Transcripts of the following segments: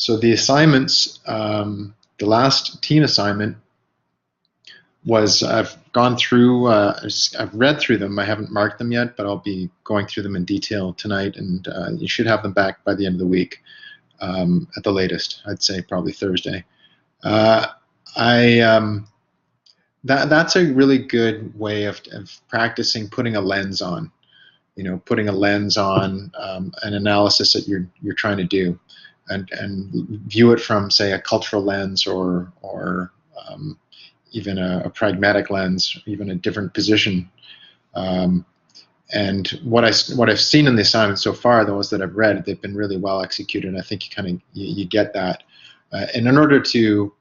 So the assignments, the last team assignment was, I've gone through, I've read through them. I haven't marked them yet, but I'll be going through them in detail tonight, and you should have them back by the end of the week, at the latest. I'd say probably Thursday. That's a really good way of practicing putting a lens on, putting a lens on an analysis that you're trying to do, and view it from, say, a cultural lens, or even a pragmatic lens, even a different position. And what I've seen in the assignments so far, those that I've read, they've been really well executed. I think you get that. And in order to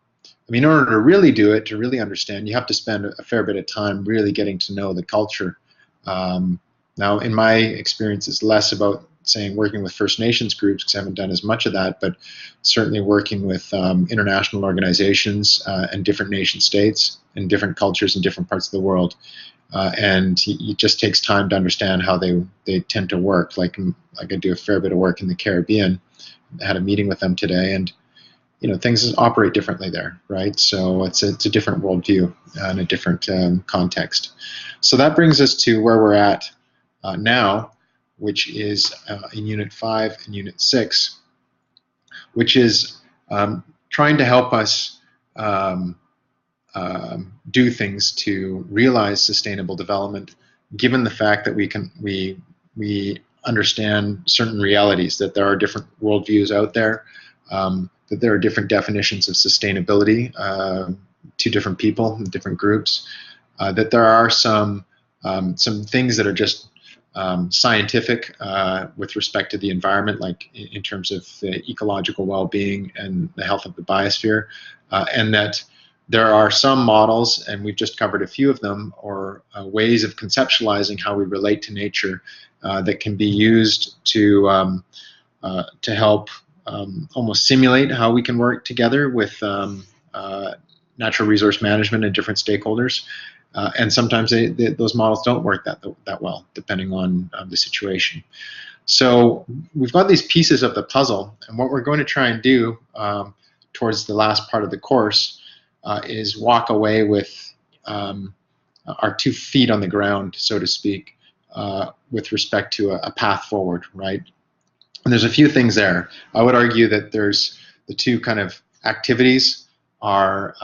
really do it, to really understand, you have to spend a fair bit of time really getting to know the culture. Now, in my experience, it's less about, saying, working with First Nations groups, because I haven't done as much of that, but certainly working with international organizations and different nation states and different cultures in different parts of the world. And it just takes time to understand how they tend to work. Like I do a fair bit of work in the Caribbean. I had a meeting with them today, and things operate differently there, right? So it's a different worldview and a different context. So that brings us to where we're at now, which is in Unit 5 and Unit 6, which is trying to help us do things to realize sustainable development, given the fact that we understand certain realities, that there are different worldviews out there, that there are different definitions of sustainability to different people and different groups, that there are some things that are just scientific with respect to the environment, like in terms of the ecological well-being and the health of the biosphere, and that there are some models, and we've just covered a few of them, or ways of conceptualizing how we relate to nature that can be used to help almost simulate how we can work together with natural resource management and different stakeholders. And sometimes those models don't work that well, depending on the situation. So we've got these pieces of the puzzle, and what we're going to try and do towards the last part of the course is walk away with our 2 feet on the ground, so to speak, with respect to a path forward, right? And there's a few things there. I would argue that there's the 2 kind of activities are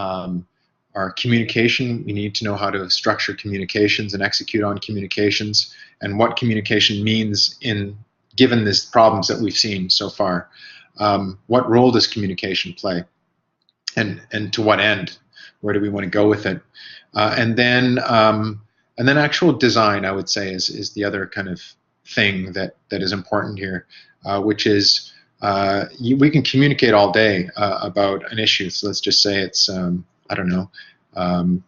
communication. We need to know how to structure communications and execute on communications, and what communication means given these problems that we've seen so far. What role does communication play, and to what end? Where do we want to go with it? And then actual design, I would say, is the other kind of thing that is important here, which is we can communicate all day about an issue. So let's just say it's I don't know,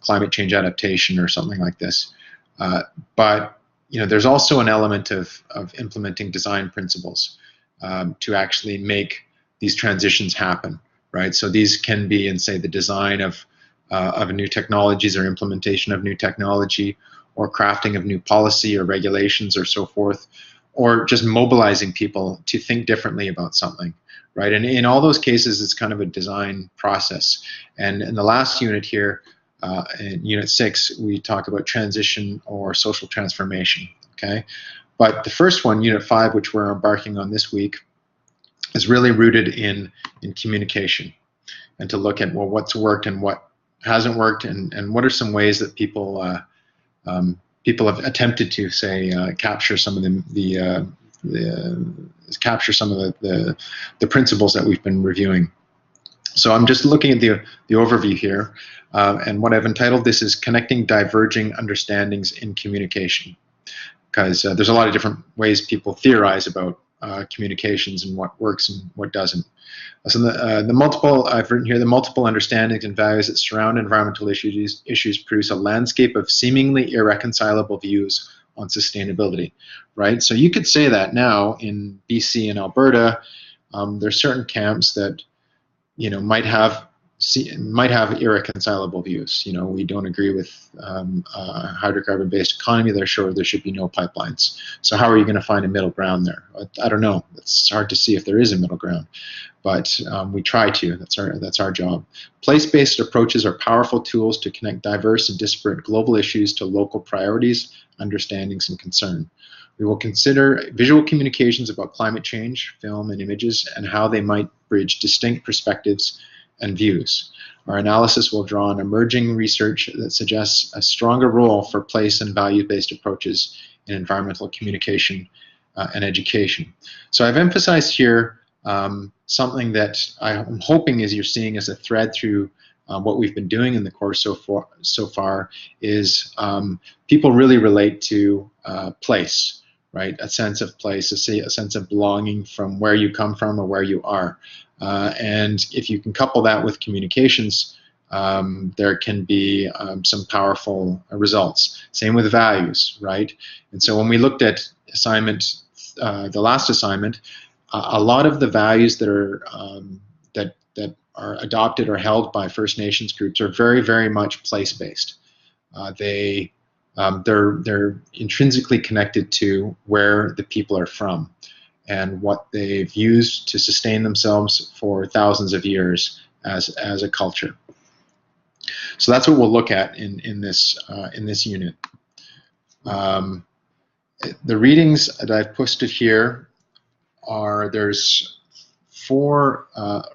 climate change adaptation or something like this. But there's also an element of implementing design principles to actually make these transitions happen, right? So these can be in, say, the design of new technologies, or implementation of new technology, or crafting of new policy or regulations, or so forth, or just mobilizing people to think differently about something, right? And in all those cases, it's kind of a design process. And in the last unit here, in Unit 6, we talk about transition or social transformation, okay? But the first one, Unit 5, which we're embarking on this week, is really rooted in communication, and to look at, well, what's worked and what hasn't worked, and what are some ways that people have attempted to, say, capture some of the principles that we've been reviewing. So I'm just looking at the overview here, and what I've entitled this is Connecting Diverging Understandings in Communication, because there's a lot of different ways people theorize about communications and what works and what doesn't. So the multiple, I've written here, the multiple understandings and values that surround environmental issues produce a landscape of seemingly irreconcilable views on sustainability, right? So you could say that now in BC and Alberta, there's certain camps that might have might have irreconcilable views. You know, we don't agree with a hydrocarbon-based economy. Therefore, there should be no pipelines. So how are you going to find a middle ground there? I don't know. It's hard to see if there is a middle ground, but we try to. That's our job. Place-based approaches are powerful tools to connect diverse and disparate global issues to local priorities, understandings, and concern. We will consider visual communications about climate change, film, and images, and how they might bridge distinct perspectives and views. Our analysis will draw on emerging research that suggests a stronger role for place and value-based approaches in environmental communication and education. So I've emphasized here something that I'm hoping is you're seeing as a thread through what we've been doing in the course so far is people really relate to place, right? A sense of place, a sense of belonging from where you come from or where you are. And if you can couple that with communications, there can be some powerful results. Same with values, right? And so when we looked at the last assignment, a lot of the values that are that are adopted or held by First Nations groups are very, very much place-based. They're intrinsically connected to where the people are from and what they've used to sustain themselves for thousands of years as a culture. So that's what we'll look at in this unit. The readings that I've posted here there's 4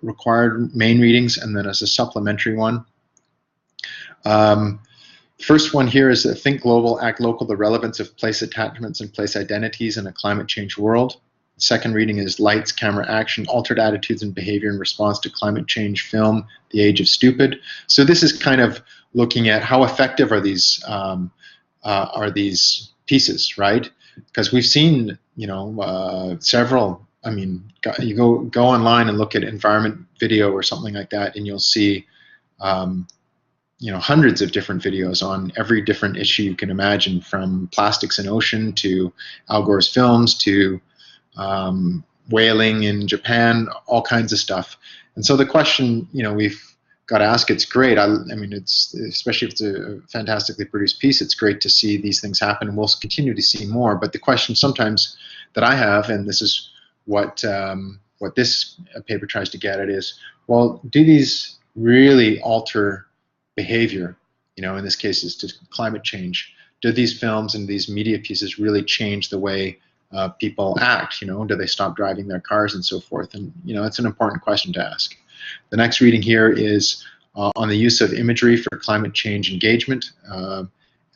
required main readings and then as a supplementary one. First one here is Think Global, Act Local, the relevance of place attachments and place identities in a climate change world. Second reading is Lights, Camera, Action, Altered Attitudes and Behavior in Response to Climate Change Film, The Age of Stupid. So this is kind of looking at how effective are these pieces, right? Because we've seen, you know, several. I mean, you go online and look at environment video or something like that, and you'll see, you know, hundreds of different videos on every different issue you can imagine, from plastics in ocean to Al Gore's films to whaling in Japan, all kinds of stuff. And so the question, you know, we've got to ask, it's great. I mean, it's, especially if it's a fantastically produced piece, it's great to see these things happen, and we'll continue to see more. But the question sometimes that I have, and this is what this paper tries to get at, is, well, do these really alter behavior? You know, in this case, it's to climate change. Do these films and these media pieces really change the way people act? You know, do they stop driving their cars and so forth? And, you know, it's an important question to ask. The next reading here is on the use of imagery for climate change engagement.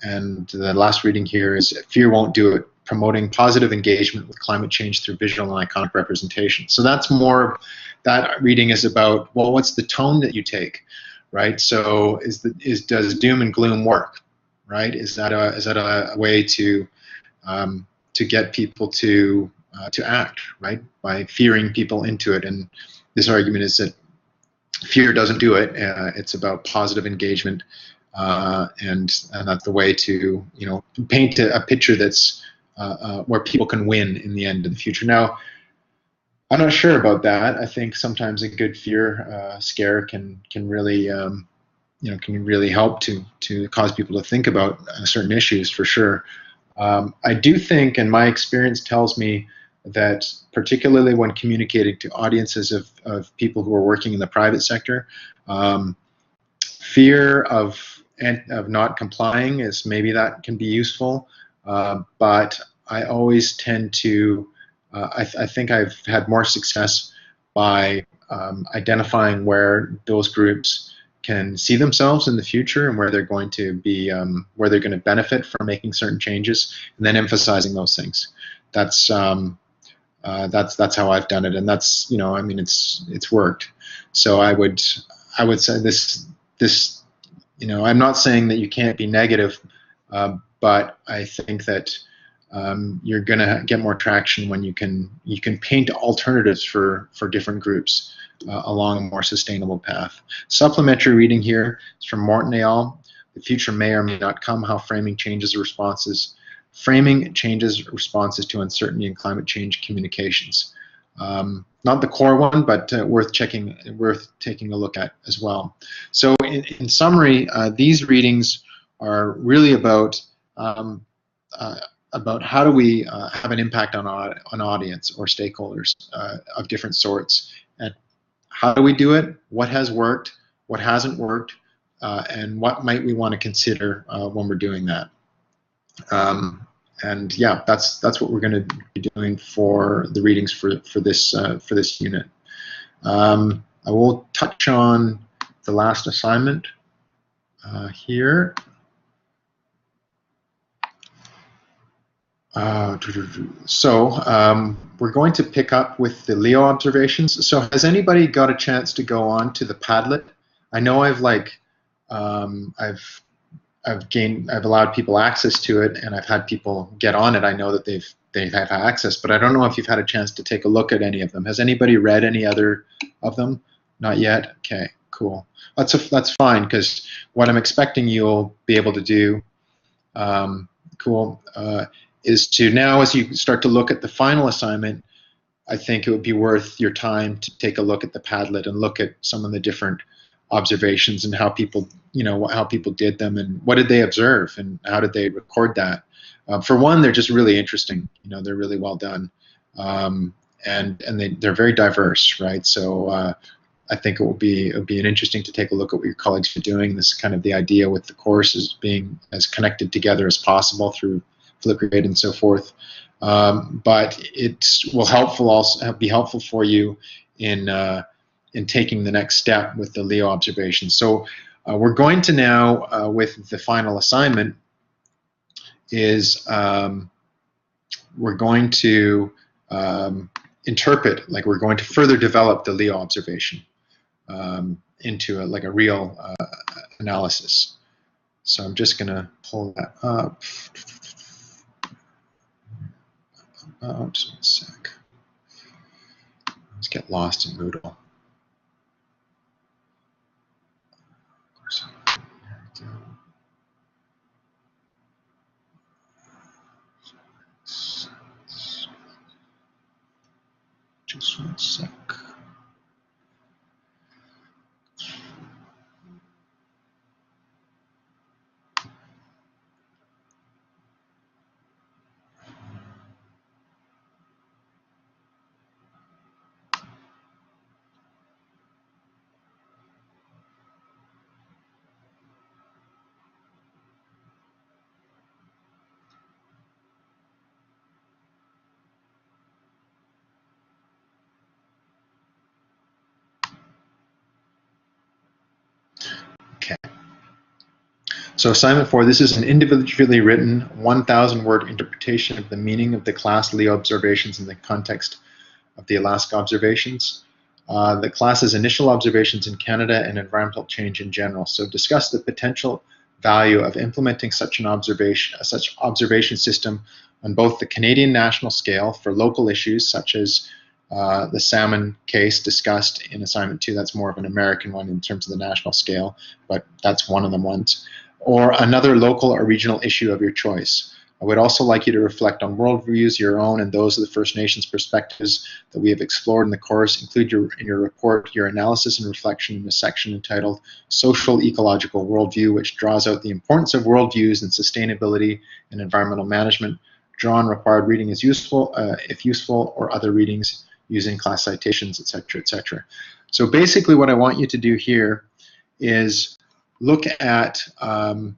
And the last reading here is Fear Won't Do It, promoting positive engagement with climate change through visual and iconic representation. So that's more, that reading is about, well, what's the tone that you take, right? So does doom and gloom work, right? Is that a way to get people to act, right? By fearing people into it. And this argument is that fear doesn't do it. It's about positive engagement, and that's the way to, you know, paint a picture that's where people can win in the end of the future. Now, I'm not sure about that. I think sometimes a good fear scare can really you know, can really help to cause people to think about certain issues, for sure. I do think, and my experience tells me, that particularly when communicating to audiences of people who are working in the private sector, fear of not complying is, maybe that can be useful, but I always tend to, I think I've had more success by identifying where those groups can see themselves in the future and where they're going to be, where they're going to benefit from making certain changes, and then emphasizing those things. That's how I've done it, and that's, you know, I mean, it's worked. So I would say this, you know, I'm not saying that you can't be negative, but I think that you're going to get more traction when you can paint alternatives for different groups along a more sustainable path. Supplementary reading here is from Morton et al. The future may or may not come, how framing changes responses to uncertainty in climate change communications. Not the core one, but worth taking a look at as well. So in summary, these readings are really about how do we have an impact on an audience or stakeholders of different sorts, and how do we do it, what has worked, what hasn't worked, and what might we want to consider when we're doing that. And yeah, that's what we're going to be doing for the readings for this unit. I will touch on the last assignment here. So we're going to pick up with the Leo observations. So has anybody got a chance to go on to the Padlet? I know I've allowed people access to it, and I've had people get on it. I know that they have access, but I don't know if you've had a chance to take a look at any of them. Has anybody read any other of them? Not yet. Okay, cool. That's fine, because what I'm expecting you'll be able to do, is to now, as you start to look at the final assignment, I think it would be worth your time to take a look at the Padlet and look at some of the different observations and how people, how people did them and what did they observe and how did they record that. For one, they're just really interesting. They're really well done, and they're very diverse, right? So I think it will be interesting to take a look at what your colleagues are doing. This is kind of the idea with the course, is being as connected together as possible through Flipgrid and so forth. But it will also be helpful for you in taking the next step with the Leo observations. So we're going to now, with the final assignment, is we're going to interpret, we're going to further develop the Leo observation into a real analysis. So I'm just going to pull that up. Just 1 sec. Let's get lost in Moodle. Just 1 sec. So assignment 4, this is an individually written 1,000-word interpretation of the meaning of the class Leo observations in the context of the Alaska observations. The class's initial observations in Canada and environmental change in general. So discuss the potential value of implementing such observation system on both the Canadian national scale for local issues such as the salmon case discussed in assignment 2. That's more of an American one in terms of the national scale, but that's one of the ones. Or another local or regional issue of your choice. I would also like you to reflect on worldviews, your own and those of the First Nations perspectives that we have explored in the course. Include in your report your analysis and reflection in a section entitled Social Ecological Worldview, which draws out the importance of worldviews in sustainability and environmental management. Draw on required reading as useful, if useful, or other readings using class citations, etc., etc. So basically what I want you to do here is look at look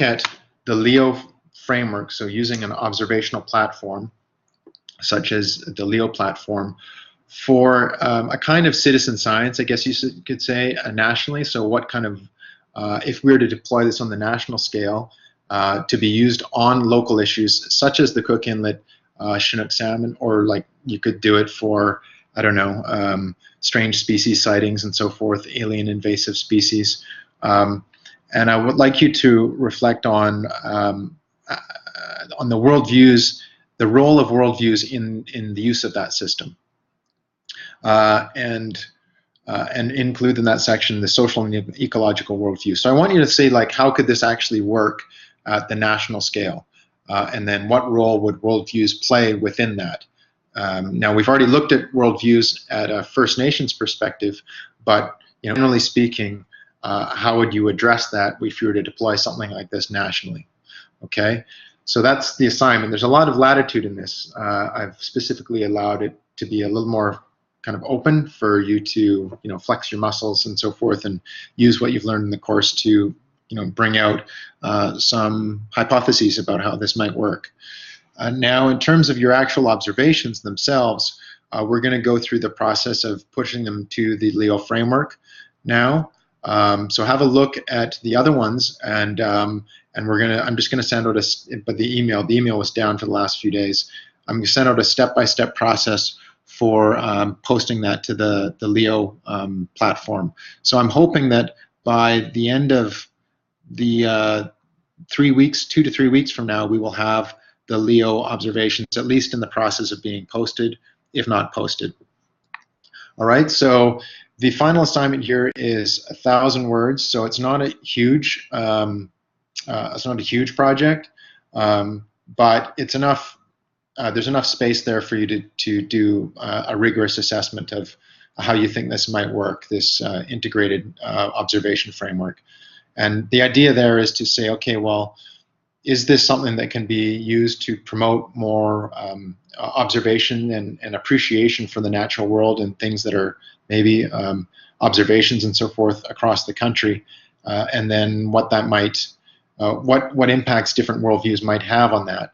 at the Leo framework. So using an observational platform, such as the Leo platform, for a kind of citizen science, I guess you could say, nationally. So what kind of, if we were to deploy this on the national scale, to be used on local issues such as the Cook Inlet Chinook salmon, or you could do it for, I don't know, strange species sightings and so forth, alien invasive species. And I would like you to reflect on the worldviews, the role of worldviews in the use of that system. And include in that section the social and ecological worldview. So I want you to say, how could this actually work at the national scale? And then what role would worldviews play within that? Now, we've already looked at worldviews at a First Nations perspective, but generally speaking, how would you address that if you were to deploy something like this nationally? Okay, so that's the assignment. There's a lot of latitude in this. I've specifically allowed it to be a little more kind of open for you to flex your muscles and so forth, and use what you've learned in the course to bring out some hypotheses about how this might work. Now, in terms of your actual observations themselves, we're going to go through the process of pushing them to the LEO framework now. So have a look at the other ones, and I'm just going to send out the email was down for the last few days. I'm going to send out a step-by-step process for posting that to the LEO platform. So I'm hoping that by the end of the 2 to 3 weeks from now, we will have the LEO observations at least in the process of being posted, if not posted. All right, so the final assignment here is 1,000 words, so it's not a huge project, but it's enough. There's enough space there for you to do a rigorous assessment of how you think this might work, this integrated observation framework. And the idea there is to say, okay, well, is this something that can be used to promote more observation and appreciation for the natural world and things that are maybe observations and so forth across the country, and then what that might, what impacts different worldviews might have on that.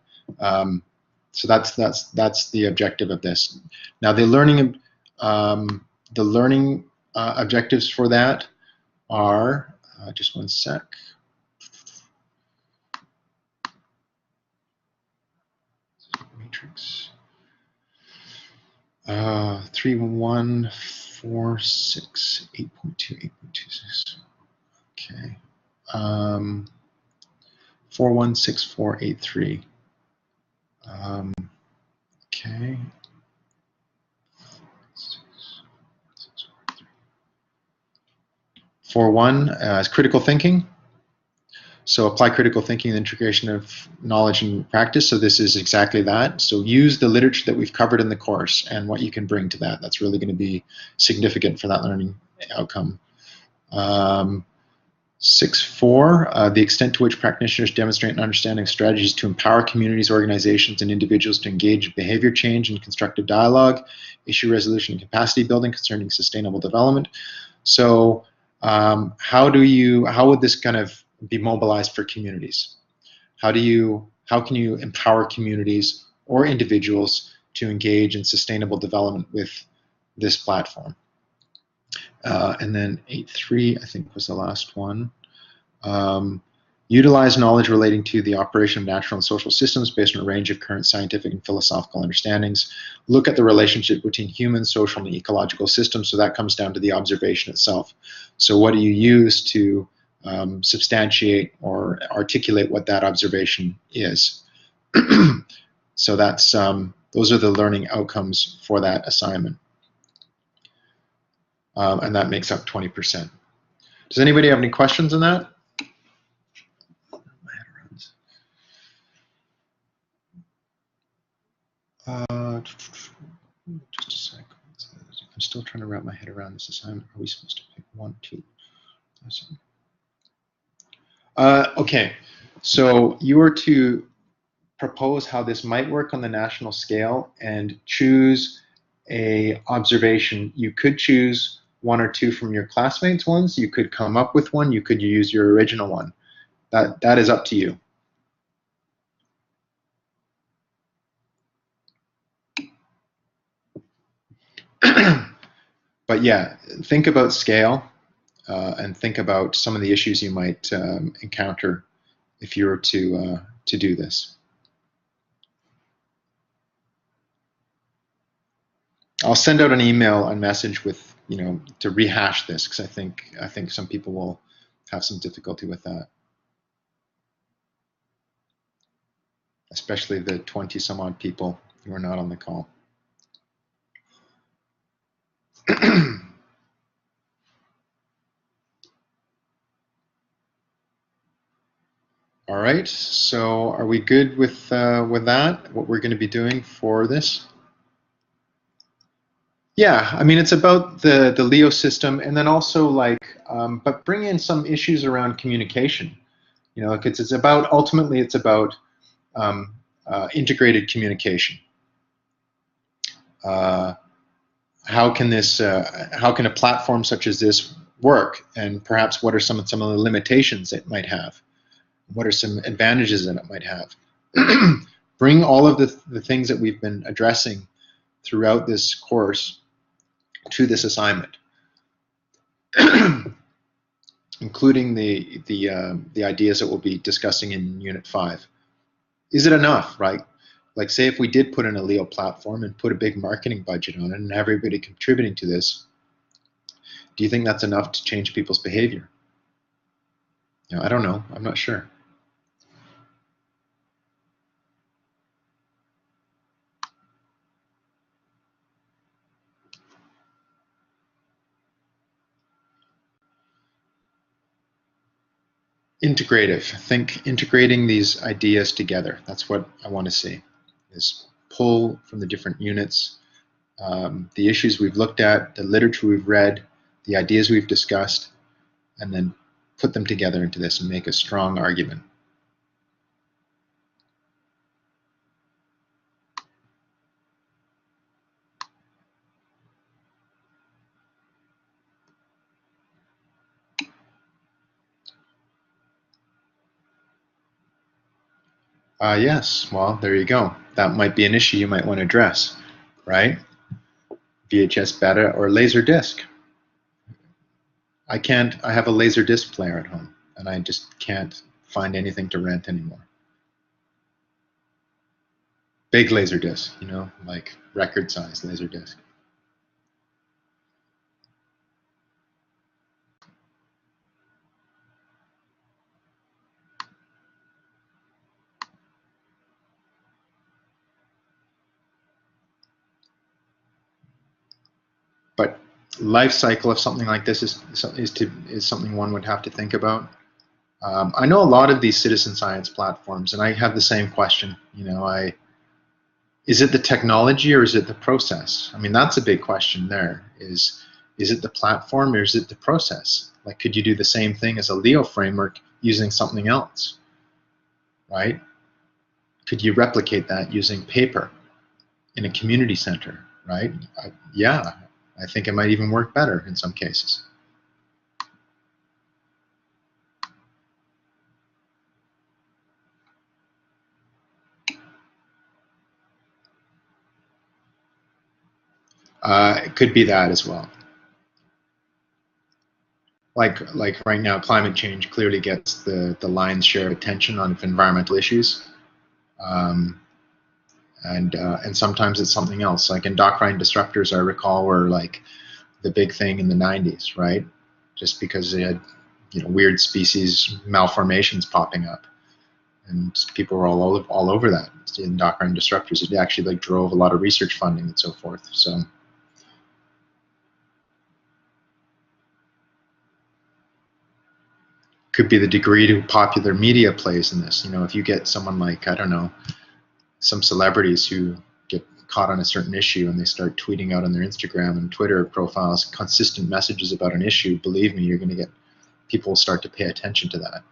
So that's the objective of this. Now, the learning objectives for that are just one sec. Matrix. 3146 8.2 8.26. Okay. 416483. Okay. 4.1 is critical thinking. So apply critical thinking and integration of knowledge and practice. So this is exactly that. So use the literature that we've covered in the course and what you can bring to that. That's really going to be significant for that learning outcome. 6.4, the extent to which practitioners demonstrate an understanding of strategies to empower communities, organizations, and individuals to engage in behavior change and constructive dialogue, issue resolution, and capacity building concerning sustainable development. So how would this kind of be mobilized for communities? How can you empower communities or individuals to engage in sustainable development with this platform? And then 8.3, I think, was the last one. Utilize knowledge relating to the operation of natural and social systems based on a range of current scientific and philosophical understandings. Look at the relationship between human, social, and ecological systems. So that comes down to the observation itself. So what do you use to substantiate or articulate what that observation is? So that's those are the learning outcomes for that assignment. And that makes up 20%. Does anybody have any questions on that? Just a sec. I'm still trying to wrap my head around this assignment. Are we supposed to pick 1, 2? Okay, so you are to propose how this might work on the national scale and choose a observation. You could choose 1 or 2 from your classmates' ones. You could come up with one. You could use your original one. That is up to you. But yeah, think about scale and think about some of the issues you might encounter if you were to do this. I'll send out an email and message with, to rehash this, because I think some people will have some difficulty with that, especially the 20 some odd people who are not on the call. All right, so are we good with that, what we're going to be doing for this? Yeah, I mean, it's about the Leo system, and then also like, but bring in some issues around communication. You know, like it's about ultimately it's about um, integrated communication. Uh, how can this? How can a platform such as this work? And perhaps what are some of the limitations it might have? What are some advantages that it might have? Bring all of the things that we've been addressing throughout this course to this assignment, including the ideas that we'll be discussing in Unit 5. Is it enough, right? Like, say if we did put in a Leo platform and put a big marketing budget on it and everybody contributing to this, do you think that's enough to change people's behavior? You know, I don't know. I'm not sure. Integrative. Think integrating these ideas together. That's what I want to see, is pull from the different units, the issues we've looked at, the literature we've read, the ideas we've discussed, and then put them together into this and make a strong argument. Yes, well, there you go. That might be an issue you might want to address, right? VHS beta or laser disc. I have a laser disc player at home, and I just can't find anything to rent anymore. Big laser disc, you know, like record size laser disc. But life cycle of something like this is something one would have to think about. I know a lot of these citizen science platforms, and I have the same question. You know, is it the technology or is it the process? I mean, that's a big question there. Is it the platform or is it the process? Like, could you do the same thing as a Leo framework using something else, right? Could you replicate that using paper in a community center, right? Yeah, I think it might even work better in some cases. It could be that as well. Like right now, climate change clearly gets the lion's share of attention on environmental issues, and sometimes it's something else. Like endocrine disruptors, I recall, were like the big thing in the 90s, right? Just because they had, you know, weird species malformations popping up, and people were all over that. The endocrine disruptors, it actually like drove a lot of research funding and so forth. So. Could be the degree to popular media plays in this. You know, if you get someone like, I don't know, some celebrities who get caught on a certain issue and they start tweeting out on their Instagram and Twitter profiles consistent messages about an issue, believe me, you're going to get people start to pay attention to that.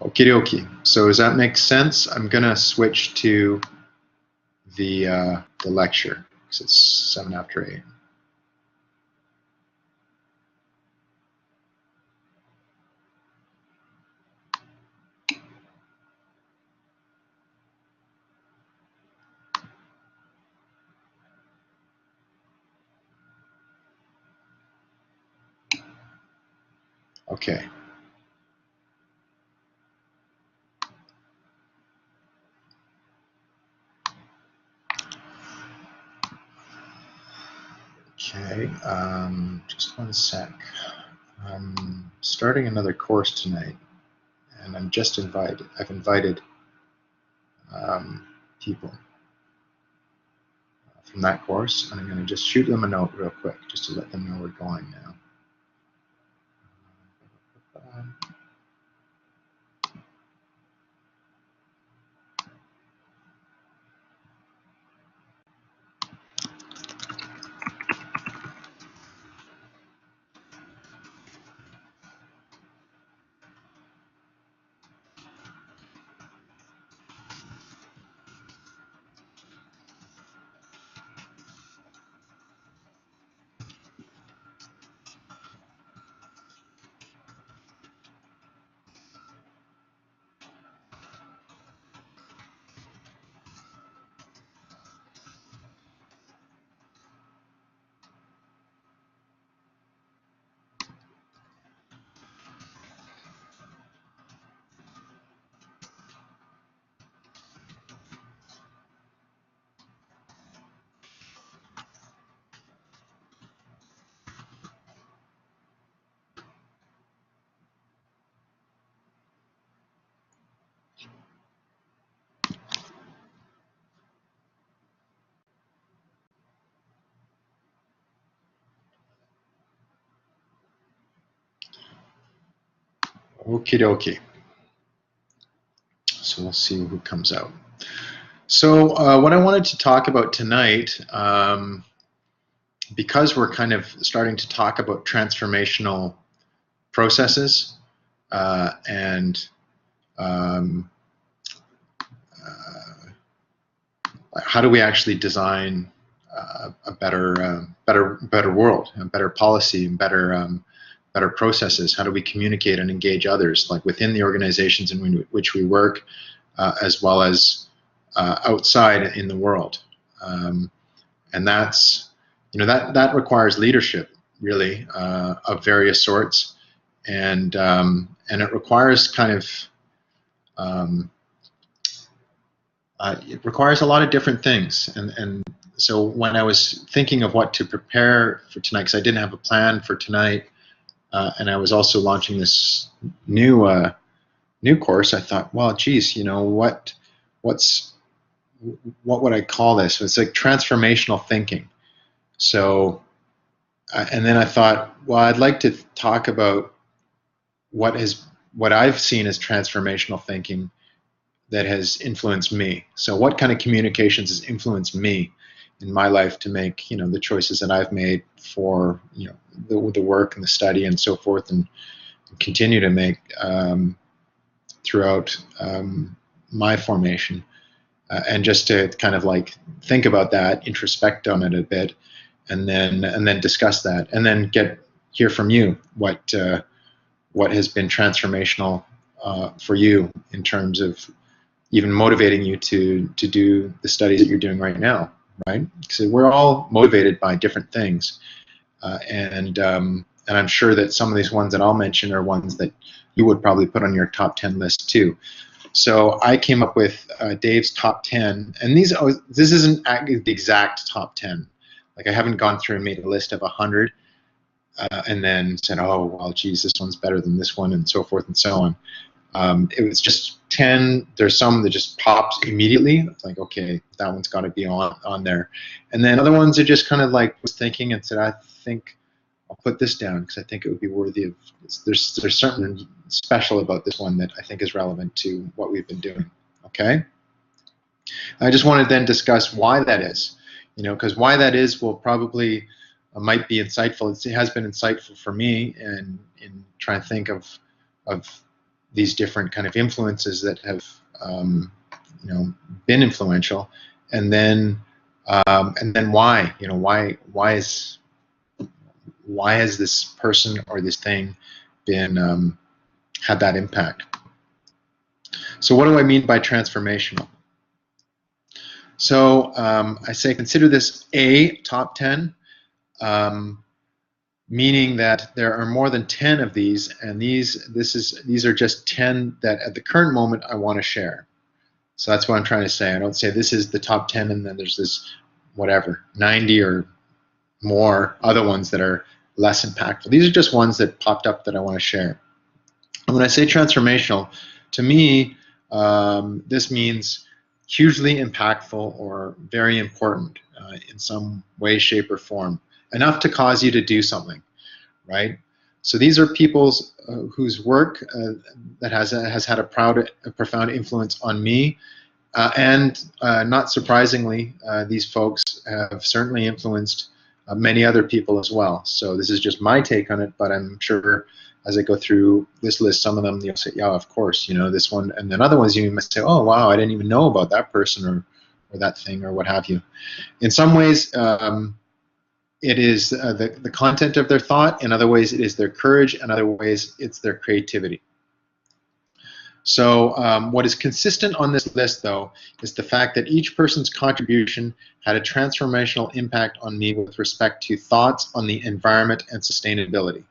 Okie dokie. So does that make sense? I'm going to switch to the lecture because it's 7 after 8. Okay. Okay, just one sec. I'm starting another course tonight, and I've invited people from that course, and I'm going to just shoot them a note real quick just to let them know we're going now. Okie dokie. So we'll see who comes out. So what I wanted to talk about tonight, because we're kind of starting to talk about transformational processes and how do we actually design a better world, a better policy, and better processes? How do we communicate and engage others, like within the organizations in which we work, as well as outside in the world? And that's, that requires leadership, really, of various sorts, and it requires kind of it requires a lot of different things. And so when I was thinking of what to prepare for tonight, because I didn't have a plan for tonight, and I was also launching this new course, I thought, well, geez, what would I call this? It's like transformational thinking. So, and then I thought, well, I'd like to talk about what I've seen as transformational thinking that has influenced me. So what kind of communications has influenced me in my life to make, the choices that I've made for, the work and the study and so forth, and continue to make throughout my formation. And just to kind of like think about that, introspect on it a bit, and then discuss that, and then hear from you what has been transformational for you in terms of even motivating you to do the studies that you're doing right now, right? Because we're all motivated by different things, and I'm sure that some of these ones that I'll mention are ones that you would probably put on your top 10 list too. So I came up with Dave's top 10, and this isn't the exact top 10. Like, I haven't gone through and made a list of 100 and then said, oh, well, geez, this one's better than this one, and so forth and so on. It was just 10. There's some that just pops immediately. It's like, okay, that one's got to be on there. And then other ones are just kind of like was thinking and said, I think I'll put this down because I think it would be worthy of. There's something special about this one that I think is relevant to what we've been doing. Okay. I just want to then discuss why that is. Because why that is will probably might be insightful. It has been insightful for me in trying to think of these different kind of influences that have been influential, and then why why has this person or this thing been had that impact? So what do I mean by transformational? So I say consider this a top 10, meaning that there are more than 10 of these, and these are just 10 that at the current moment I want to share. So that's what I'm trying to say. I don't say this is the top 10 and then there's this whatever 90 or more other ones that are less impactful. These are just ones that popped up that I want to share. And when I say transformational, to me this means hugely impactful or very important in some way, shape, or form. Enough to cause you to do something, right? So these are people's whose work that has had a profound influence on me, and not surprisingly, these folks have certainly influenced many other people as well. So this is just my take on it, but I'm sure as I go through this list, some of them you'll say, yeah, of course, this one, and then other ones you might say, oh, wow, I didn't even know about that person or that thing or what have you. In some ways, it is the content of their thought. In other ways, it is their courage. In other ways, it's their creativity. So what is consistent on this list, though, is the fact that each person's contribution had a transformational impact on me with respect to thoughts on the environment and sustainability.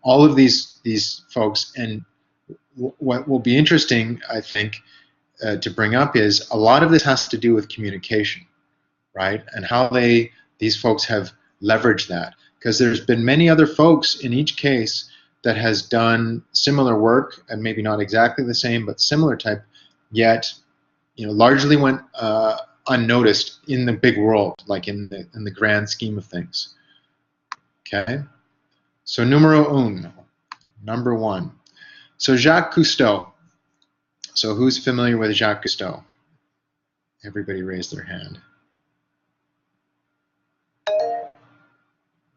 All of these folks, and what will be interesting, I think, to bring up is a lot of this has to do with communication, right? And how these folks have leveraged that. Because there's been many other folks in each case that has done similar work, and maybe not exactly the same, but similar type, yet largely went unnoticed in the big world, like in the grand scheme of things. Okay, so numero uno, number one. So Jacques Cousteau. So who's familiar with Jacques Cousteau? Everybody raised their hand.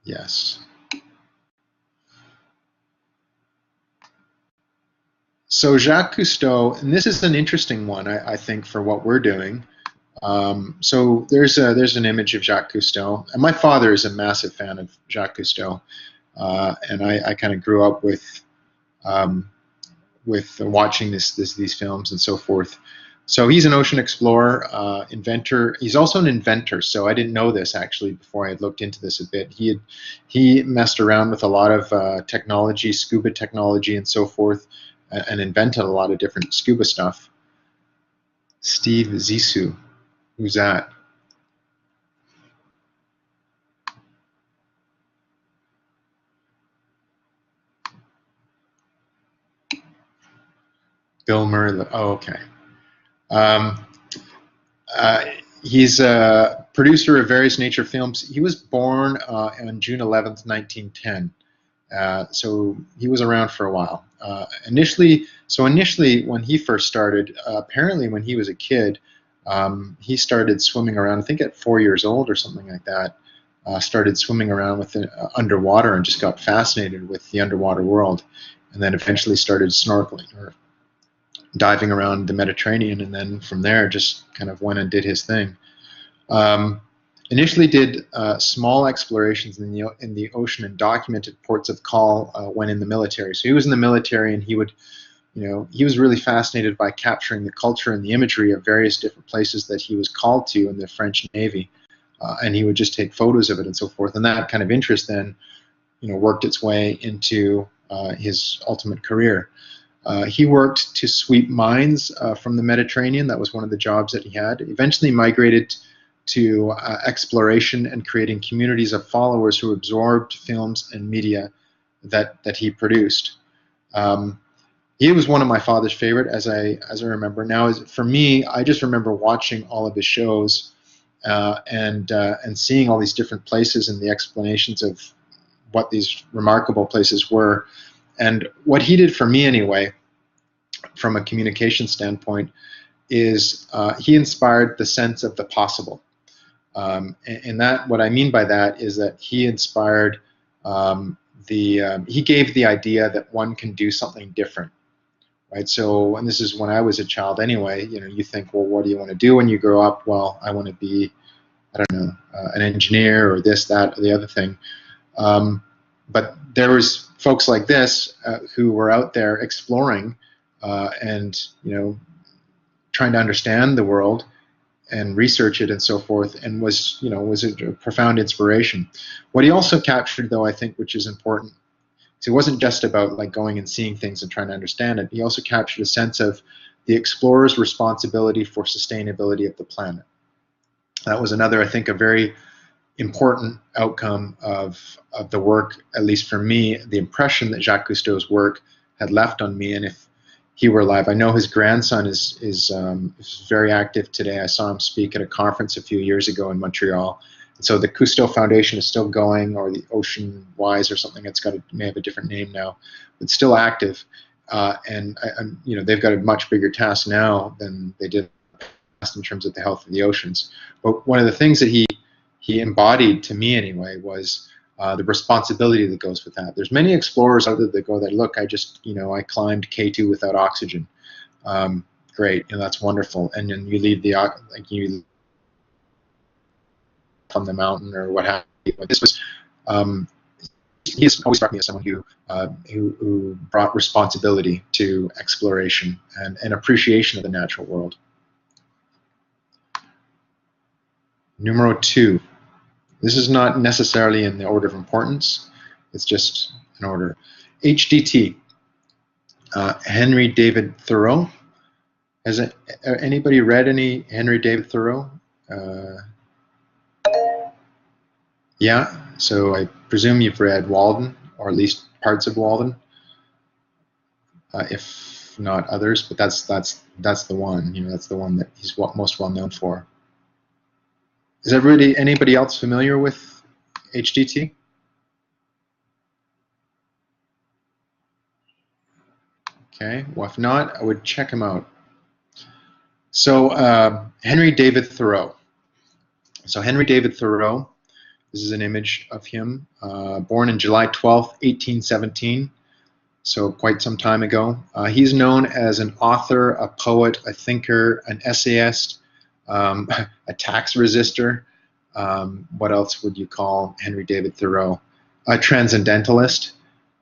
Yes. So Jacques Cousteau, and this is an interesting one, I think, for what we're doing. So there's an image of Jacques Cousteau, and my father is a massive fan of Jacques Cousteau, and I kind of grew up with watching these films and so forth. So he's an ocean explorer, inventor. He's also an inventor. So I didn't know this actually before I had looked into this a bit. He messed around with a lot of technology, scuba technology, and so forth, and invented a lot of different scuba stuff. Steve Zissou, who's that? Bill Murray. Oh, okay. He's a producer of various nature films. He was born on June 11th, 1910. So he was around for a while. Initially, when he first started, apparently when he was a kid, he started swimming around, I think at 4 years old or something like that, started swimming around with underwater and just got fascinated with the underwater world, and then eventually started snorkeling or diving around the Mediterranean, and then from there just kind of went and did his thing. Initially did small explorations in the ocean and documented ports of call when in the military. So he was in the military, and he was really fascinated by capturing the culture and the imagery of various different places that he was called to in the French Navy, and he would just take photos of it and so forth. And that kind of interest then, worked its way into his ultimate career. He worked to sweep mines from the Mediterranean. That was one of the jobs that he had. Eventually migrated to exploration and creating communities of followers who absorbed films and media that he produced. He was one of my father's favorite, as I remember. Now, for me, I just remember watching all of his shows and seeing all these different places and the explanations of what these remarkable places were. And what he did for me anyway, from a communication standpoint, is he inspired the sense of the possible. And that, what I mean by that is that he inspired he gave the idea that one can do something different, right? So, and this is when I was a child anyway, you think, well, what do you want to do when you grow up? Well, I want to be, I don't know, an engineer or this, that, or the other thing. But there was folks like this who were out there exploring and trying to understand the world and research it and so forth, and was a profound inspiration. What he also captured, though, I think, which is important, so it wasn't just about like going and seeing things and trying to understand it. He also captured a sense of the explorer's responsibility for sustainability of the planet. That was another, I think, a very important outcome of the work, at least for me, the impression that Jacques Cousteau's work had left on me. And if he were alive, I know his grandson is very active today. I saw him speak at a conference a few years ago in Montreal. And so the Cousteau Foundation is still going, or the Ocean Wise or something. May have a different name now, but still active. And they've got a much bigger task now than they did in terms of the health of the oceans. But one of the things that he embodied, to me anyway, was the responsibility that goes with that. There's many explorers out there that go, look, I climbed K2 without oxygen. Great, that's wonderful. And then you leave you from the mountain or what have you. But this was, he has always struck me as someone who brought responsibility to exploration and appreciation of the natural world. Numero 2. This is not necessarily in the order of importance. It's just an order. HDT. Henry David Thoreau. Has anybody read any Henry David Thoreau? Yeah. So I presume you've read Walden, or at least parts of Walden, if not others. But that's the one. That's the one that he's most well known for. Is anybody else familiar with HDT? Okay, well, if not, I would check him out. So Henry David Thoreau. So Henry David Thoreau, this is an image of him, born in July 12th, 1817, so quite some time ago. He's known as an author, a poet, a thinker, an essayist, a tax resistor. What else would you call Henry David Thoreau? A transcendentalist,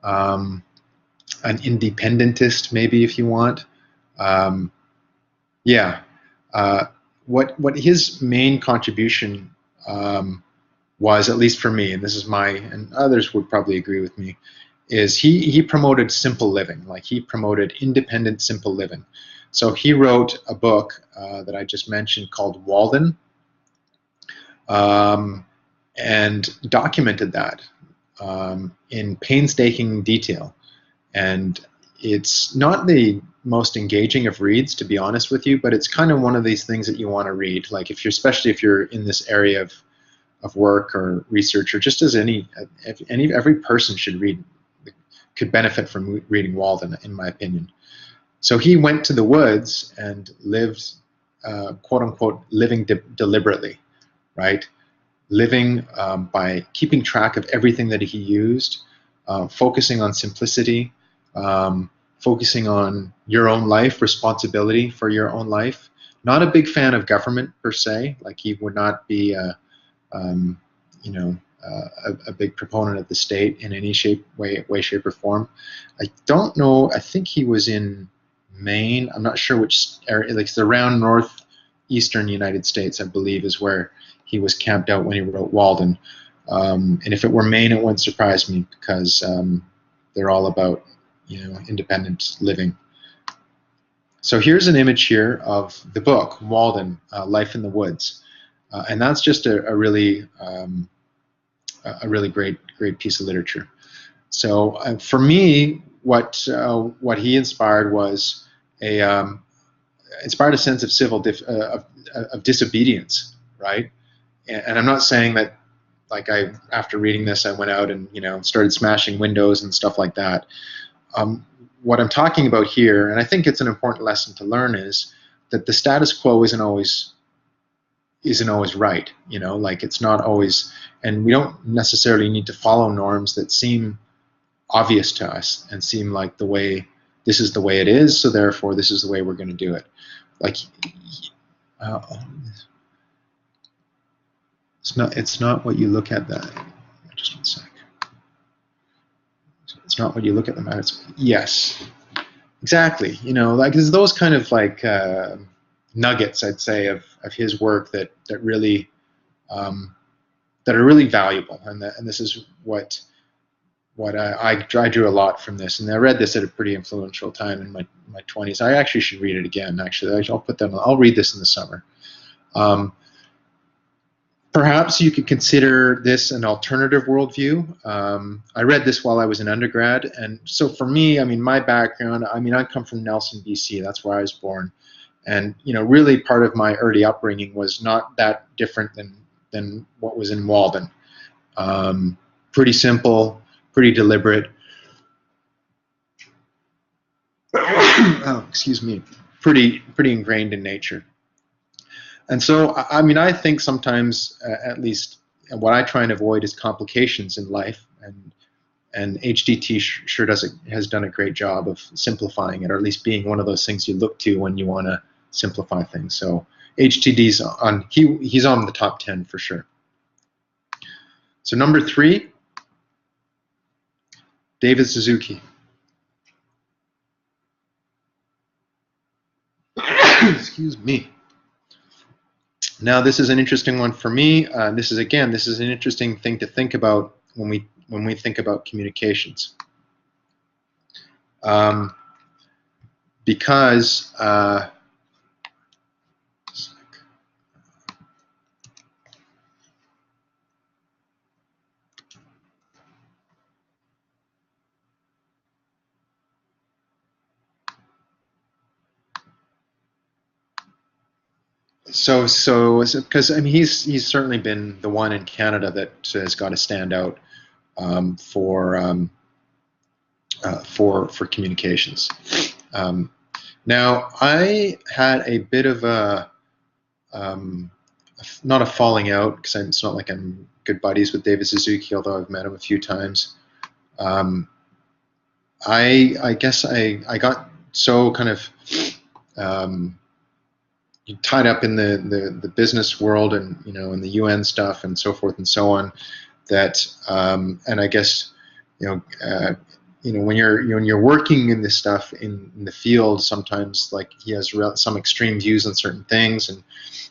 an independentist, maybe, if you want. Yeah. What his main contribution was, at least for me, and this is my, and others would probably agree with me, is he promoted simple living. Like, he promoted independent, simple living. So he wrote a book that I just mentioned called Walden, and documented that in painstaking detail. And it's not the most engaging of reads, to be honest with you, but it's kind of one of these things that you want to read. Like, if you're, especially if you're in this area of work or research, or just as every person should read, could benefit from reading Walden, in my opinion. So he went to the woods and lived, quote unquote, living deliberately, right? Living by keeping track of everything that he used, focusing on simplicity, focusing on your own life, responsibility for your own life. Not a big fan of government per se. Like, he would not be a big proponent of the state in any way, shape, or form. I don't know. I think he was in Maine. I'm not sure which area. Like, it's around northeastern United States, I believe, is where he was camped out when he wrote Walden. And if it were Maine, it wouldn't surprise me, because they're all about, independent living. So here's an image here of the book Walden, Life in the Woods, and that's just a really great piece of literature. So for me, what he inspired was inspired a sense of of disobedience, right? And I'm not saying that, like, after reading this, I went out and started smashing windows and stuff like that. What I'm talking about here, and I think it's an important lesson to learn, is that the status quo isn't always right. Like, it's not always, and we don't necessarily need to follow norms that seem obvious to us and seem like this is the way it is, so therefore this is the way we're going to do it. Like, it's not what you look at that. Just one sec. It's not what you look at that matters. Yes, exactly. Like, there's those kind of like nuggets, I'd say, of his work that really that are really valuable, and this is what I drew a lot from this. And I read this at a pretty influential time in my 20s. I actually should read it again. Actually, I'll read this in the summer. Perhaps you could consider this an alternative worldview. I read this while I was an undergrad, and so for me, my background, I come from Nelson, BC. That's where I was born, and really part of my early upbringing was not that different than what was in Walden. Pretty simple, pretty deliberate. Oh, excuse me. Pretty ingrained in nature. And so, I think sometimes, at least, what I try and avoid is complications in life, and HDT sure has done a great job of simplifying it, or at least being one of those things you look to when you want to simplify things. So HTD's he's on the top 10 for sure. So number 3, David Suzuki. Excuse me. Now, this is an interesting one for me. This is an interesting thing to think about when we think about communications, because because he's certainly been the one in Canada that has got to stand out for communications. Now, I had a bit of a, not a falling out, because it's not like I'm good buddies with David Suzuki, although I've met him a few times. I guess I got so kind of tied up in the business world, and in the UN stuff and so forth and so on, that and I guess when you're working in this stuff in the field, sometimes like he has some extreme views on certain things, and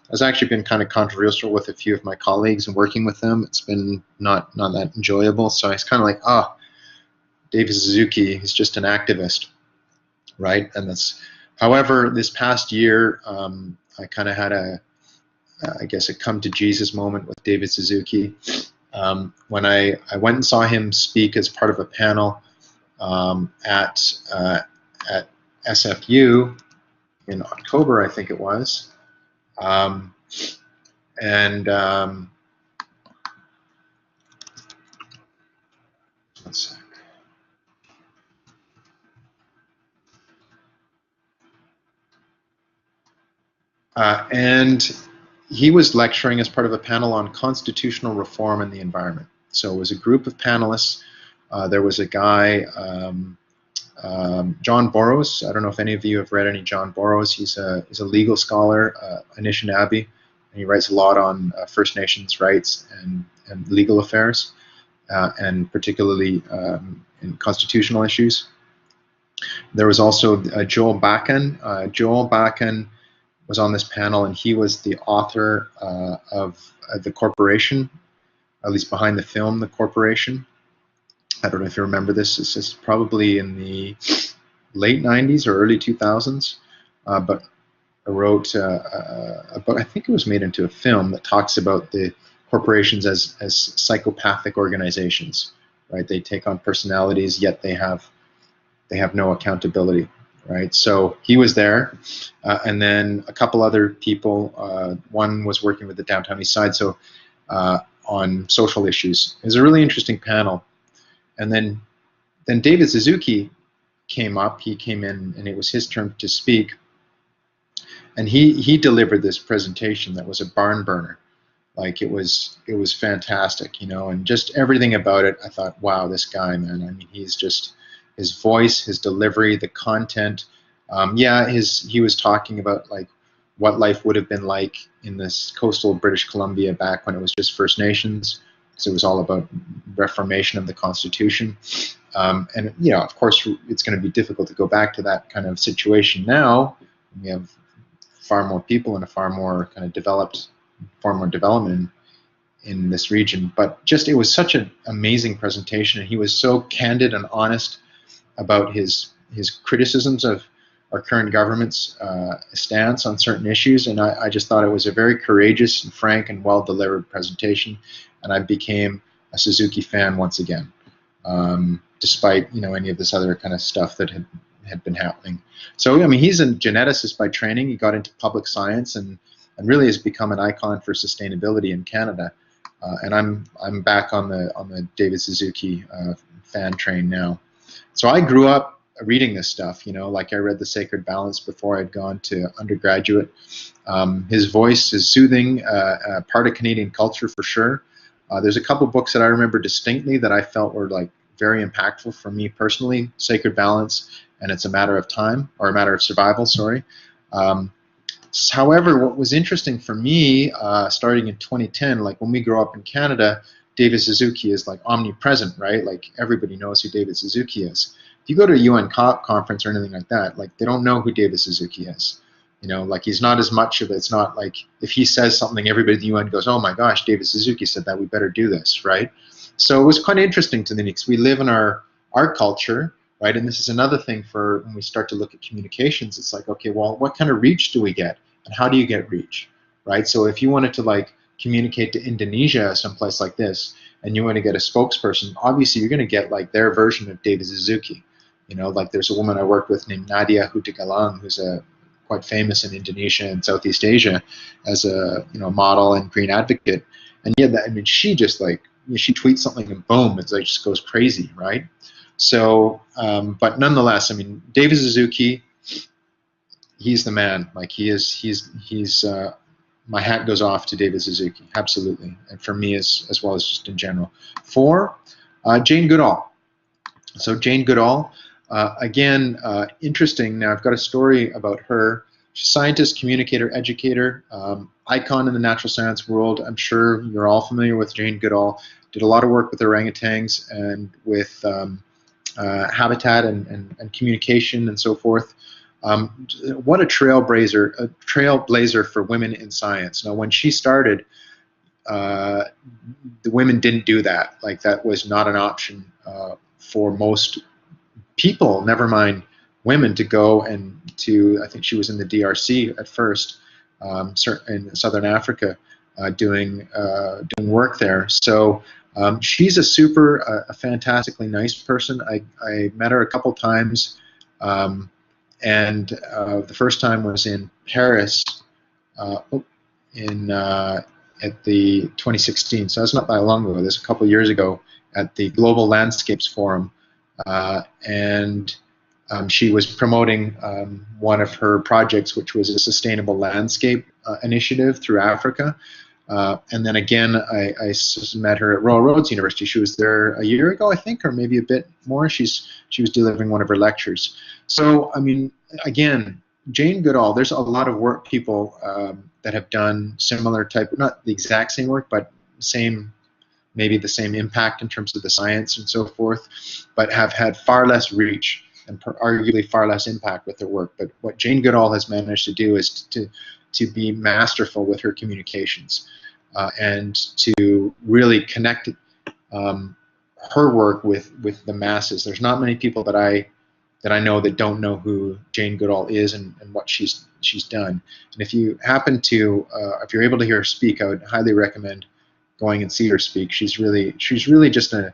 has actually been kind of controversial with a few of my colleagues and working with them. It's been not that enjoyable. So it's kind of like, David Suzuki, he's just an activist, right? And that's, however, this past year, I kind of had I guess a come to Jesus moment with David Suzuki. When I went and saw him speak as part of a panel at SFU in October, I think it was. One sec. And he was lecturing as part of a panel on constitutional reform and the environment. So it was a group of panelists. There was a guy, John Burroughs. I don't know if any of you have read any John Burroughs. He's a legal scholar, Anishinaabe, and he writes a lot on First Nations rights and legal affairs, and particularly in constitutional issues. There was also Joel Bakan. Joel Bakan was on this panel, and he was the author of The Corporation, at least behind the film The Corporation. I don't know if you remember this. This is probably in the late 90s or early 2000s, but I wrote about, I think it was made into a film that talks about the corporations as psychopathic organizations, right? They take on personalities, yet they have no accountability, right? So he was there, and then a couple other people. One was working with the Downtown East Side, so on social issues. It was a really interesting panel. And then David Suzuki came up. He came in, and it was his turn to speak. And he delivered this presentation that was a barn burner. Like it was fantastic, and just everything about it. I thought, wow, this guy, man. I mean, he's just, his voice, his delivery, the content. He was talking about like what life would have been like in this coastal British Columbia back when it was just First Nations. So it was all about reformation of the Constitution. And of course, it's going to be difficult to go back to that kind of situation now. We have far more people and a far more development in this region. But just, it was such an amazing presentation, and he was so candid and honest about his criticisms of our current government's stance on certain issues. And I just thought it was a very courageous and frank and well-delivered presentation. And I became a Suzuki fan once again, despite any of this other kind of stuff that had been happening. So I mean, he's a geneticist by training. He got into public science and really has become an icon for sustainability in Canada. And I'm back on the David Suzuki fan train now. So I grew up reading this stuff. Like I read The Sacred Balance before I'd gone to undergraduate. His voice is soothing, part of Canadian culture for sure. There's a couple books that I remember distinctly that I felt were like very impactful for me personally. Sacred Balance and It's a Matter of Time, or A Matter of Survival, sorry. However, what was interesting for me, starting in 2010, like when we grow up in Canada, David Suzuki is like omnipresent, right? Like everybody knows who David Suzuki is. If you go to a UN conference or anything like that, like they don't know who David Suzuki is. Like he's not as much of it. It's not like if he says something, everybody at the UN goes, oh my gosh, David Suzuki said that, we better do this, right? So it was quite interesting to me because we live in our culture, right? And this is another thing for when we start to look at communications. It's like, okay, well, what kind of reach do we get? And how do you get reach, right? So if you wanted to like communicate to Indonesia, someplace like this, and you want to get a spokesperson, obviously you're going to get like their version of David Suzuki. Like there's a woman I worked with named Nadia Hutagalung, who's quite famous in Indonesia and Southeast Asia as a model and green advocate. And yeah, I mean, she just like, she tweets something and boom, it's like just goes crazy, right? So, but nonetheless, I mean, David Suzuki, he's the man. Like he's my hat goes off to David Suzuki, absolutely, and for me as well as just in general. 4, Jane Goodall. So Jane Goodall, again, interesting. Now I've got a story about her. She's a scientist, communicator, educator, icon in the natural science world. I'm sure you're all familiar with Jane Goodall. Did a lot of work with orangutans and with habitat and communication and so forth. What a trailblazer for women in science. Now, when she started, the women didn't do that. Like, that was not an option for most people, never mind women, to go and to, I think she was in the DRC at first, in Southern Africa, doing work there. So she's a fantastically nice person. I met her a couple times, and the first time was in Paris at the 2016. So that's not that long ago. This a couple years ago at the Global Landscapes Forum, and she was promoting one of her projects, which was a sustainable landscape initiative through Africa. And then again, I met her at Royal Roads University. She was there a year ago, I think, or maybe a bit more. She was delivering one of her lectures. So, I mean, again, Jane Goodall, there's a lot of people that have done similar type, not the exact same work, but maybe the same impact in terms of the science and so forth, but have had far less reach and arguably far less impact with their work. But what Jane Goodall has managed to do is to be masterful with her communications and to really connect her work with the masses. There's not many people that I know that don't know who Jane Goodall is and what she's done. And if you happen to, if you're able to hear her speak, I would highly recommend going and see her speak. She's really just a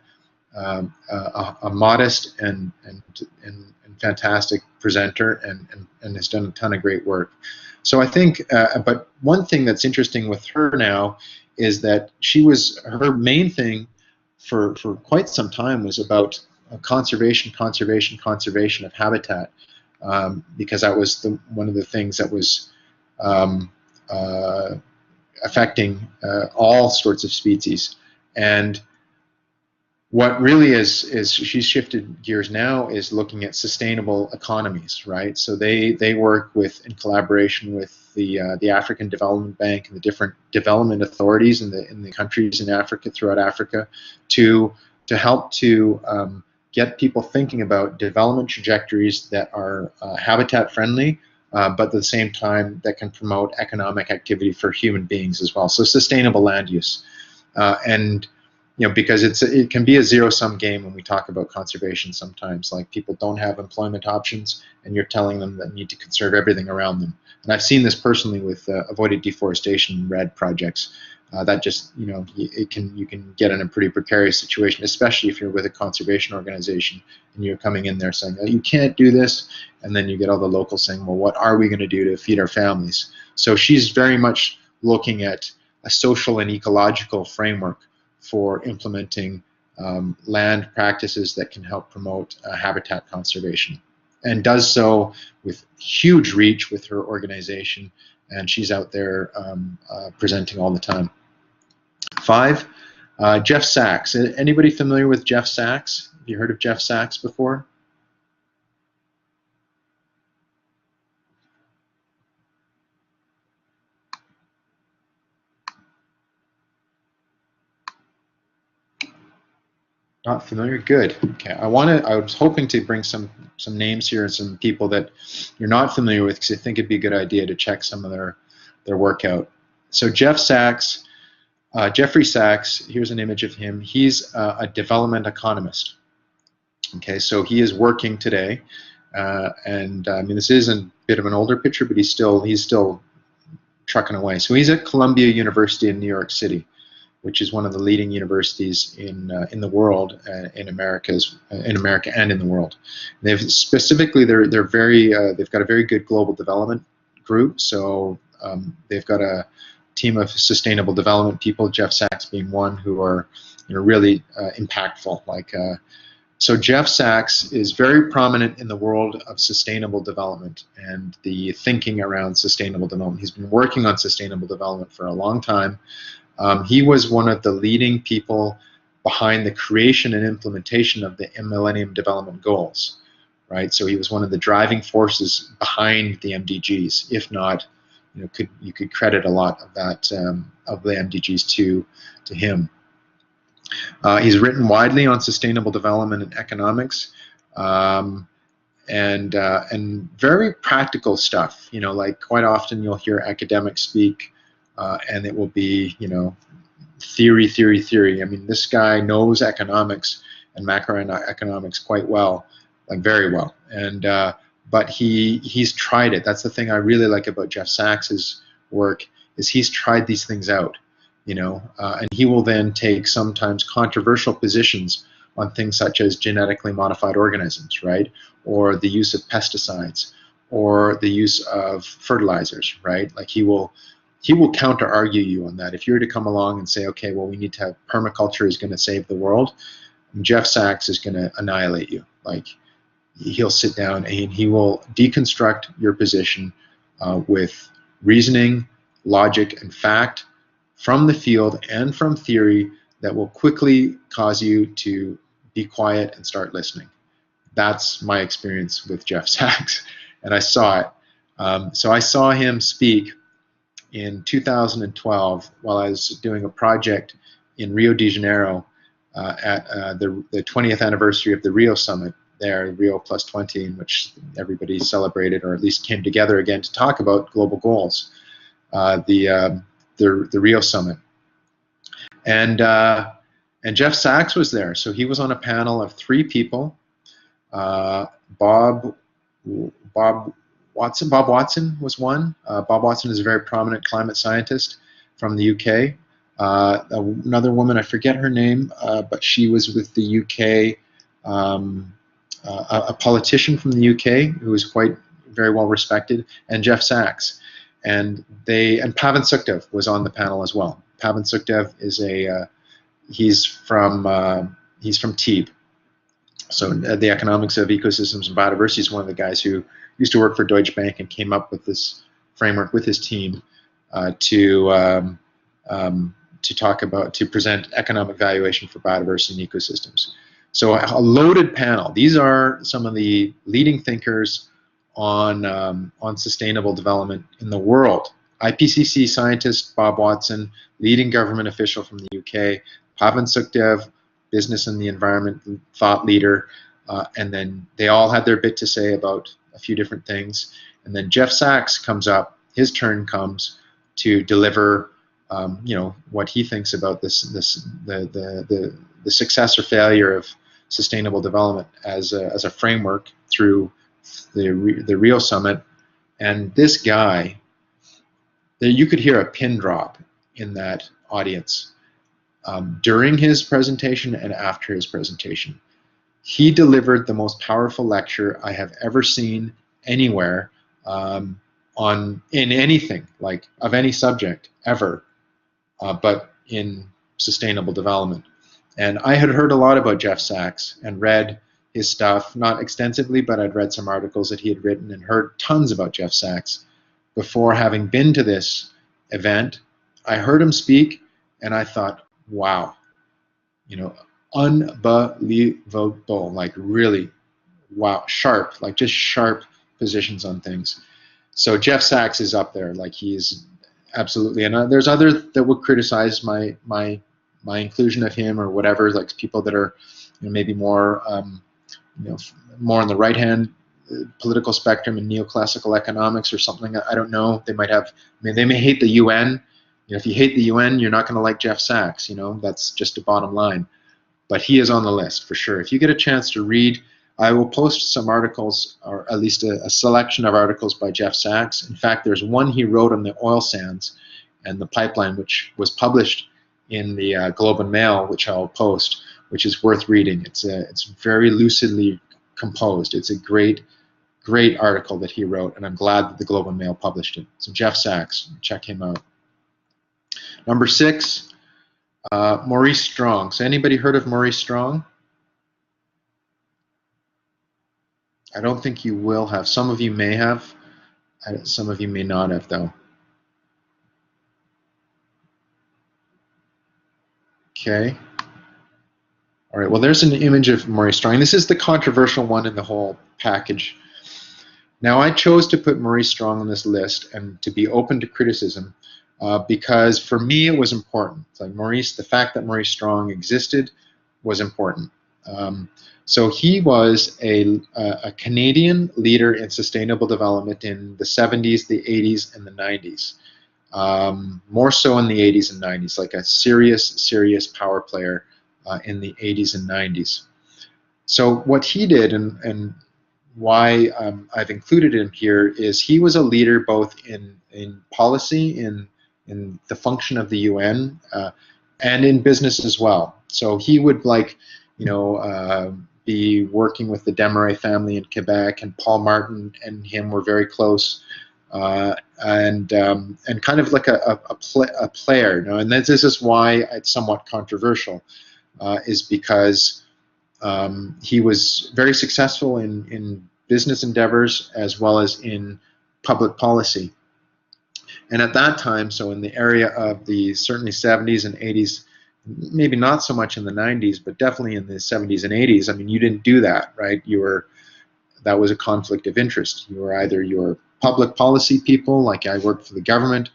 modest and fantastic presenter and has done a ton of great work. So I think, but one thing that's interesting with her now is that her main thing for quite some time was about conservation of habitat, because that was one of the things that was affecting all sorts of species. And what really is she's shifted gears now is looking at sustainable economies, right? So they work in collaboration with the African Development Bank and the different development authorities in the countries in Africa, throughout Africa, to help to get people thinking about development trajectories that are habitat friendly, but at the same time that can promote economic activity for human beings as well. So sustainable land use, and because it can be a zero-sum game when we talk about conservation sometimes. Like, people don't have employment options, and you're telling them that they need to conserve everything around them. And I've seen this personally with avoided deforestation RED projects. That just, you can get in a pretty precarious situation, especially if you're with a conservation organization and you're coming in there saying, oh, you can't do this, and then you get all the locals saying, well, what are we going to do to feed our families? So she's very much looking at a social and ecological framework for implementing land practices that can help promote habitat conservation, and does so with huge reach with her organization, and she's out there presenting all the time. 5, Jeff Sachs. Anybody familiar with Jeff Sachs? Have you heard of Jeff Sachs before? Not familiar? Good. Okay. I was hoping to bring some names here and some people that you're not familiar with, because I think it'd be a good idea to check some of their work out. So Jeff Sachs, Jeffrey Sachs, here's an image of him. He's a development economist. Okay, so he is working today, and I mean, this is a bit of an older picture, but he's still trucking away. So he's at Columbia University in New York City, which is one of the leading universities in the world, in America and in the world. They've specifically they've got a very good global development group. So they've got a team of sustainable development people, Jeff Sachs being one, who are really impactful. Like So Jeff Sachs is very prominent in the world of sustainable development and the thinking around sustainable development. He's been working on sustainable development for a long time. He was one of the leading people behind the creation and implementation of the Millennium Development Goals, right? So he was one of the driving forces behind the MDGs. If not, you could credit a lot of that of the MDGs to him. He's written widely on sustainable development and economics, and very practical stuff. Like quite often you'll hear academics speak, and it will be theory. I mean, this guy knows economics and macroeconomics quite well, like very well, and but he's tried it. That's the thing I really like about Jeff Sachs's work, is he's tried these things out. And he will then take sometimes controversial positions on things such as genetically modified organisms, right? Or the use of pesticides, or the use of fertilizers, right? Like he will counter argue you on that. If you were to come along and say, okay, well, we need to have permaculture is going to save the world, Jeff Sachs is going to annihilate you. Like he'll sit down and he will deconstruct your position with reasoning, logic, and fact, from the field and from theory, that will quickly cause you to be quiet and start listening. That's my experience with Jeff Sachs, and I saw it. So I saw him speak in 2012 while I was doing a project in Rio de Janeiro at the 20th anniversary of the Rio Summit there, Rio Plus 20, in which everybody celebrated, or at least came together again to talk about global goals. The Rio Summit, and Jeff Sachs was there. So he was on a panel of 3 people. Bob Watson was one. Bob Watson is a very prominent climate scientist from the UK. Another woman, I forget her name, but she was with the UK, a politician from the UK who was quite very well respected, and Jeff Sachs. And Pavan Sukhdev was on the panel as well. Pavan Sukhdev is he's from TEEB. So the economics of ecosystems and biodiversity is one of the guys who used to work for Deutsche Bank and came up with this framework with his team to present economic valuation for biodiversity and ecosystems. So a loaded panel. These are some of the leading thinkers on sustainable development in the world. IPCC scientist Bob Watson, leading government official from the UK, Pavan Sukhdev, business and the environment thought leader, and then they all had their bit to say about a few different things. And then Jeff Sachs comes up, his turn comes to deliver, what he thinks about the success or failure of sustainable development as a framework through the Rio Summit. And this guy, you could hear a pin drop in that audience during his presentation and after his presentation. He delivered the most powerful lecture I have ever seen anywhere in anything, like of any subject ever, but in sustainable development. And I had heard a lot about Jeff Sachs and read his stuff, not extensively, but I'd read some articles that he had written and heard tons about Jeff Sachs before having been to this event. I heard him speak and I thought, wow, unbelievable, like really, wow, sharp, like just sharp positions on things. So Jeff Sachs is up there, like he's absolutely, and there's others that would criticize my inclusion of him or whatever, like people that are maybe more more on the right hand political spectrum in neoclassical economics or something. I don't know. They might have. They may hate the UN. If you hate the UN, you're not going to like Jeff Sachs. That's just a bottom line. But he is on the list for sure. If you get a chance to read, I will post some articles, or at least a selection of articles by Jeff Sachs. In fact, there's one he wrote on the oil sands and the pipeline, which was published in the Globe and Mail, which I'll post, which is worth reading. It's very lucidly composed. It's a great article that he wrote, and I'm glad that the Globe and Mail published it. So Jeff Sachs, check him out. Number 6, Maurice Strong. So anybody heard of Maurice Strong? I don't think you will have. Some of you may have. Some of you may not have, though. Okay. All right. Well, there's an image of Maurice Strong. This is the controversial one in the whole package. Now, I chose to put Maurice Strong on this list and to be open to criticism because for me it was important. Like Maurice, the fact that Maurice Strong existed was important. So he was a Canadian leader in sustainable development in the 70s, the 80s, and the 90s. More so in the 80s and 90s, like a serious power player in the 80s and 90s. So what he did, and why I've included him here, is he was a leader both in policy, in the function of the UN, and in business as well. So he would be working with the Desmarais family in Quebec, and Paul Martin and him were very close, and kind of like a player. You know, and this is why it's somewhat controversial, is because he was very successful in business endeavors as well as in public policy. And at that time, so in the area of the certainly 70s and 80s, maybe not so much in the 90s, but definitely in the 70s and 80s, I mean, you didn't do that, right? That was a conflict of interest. You were either your public policy people, like I worked for the government,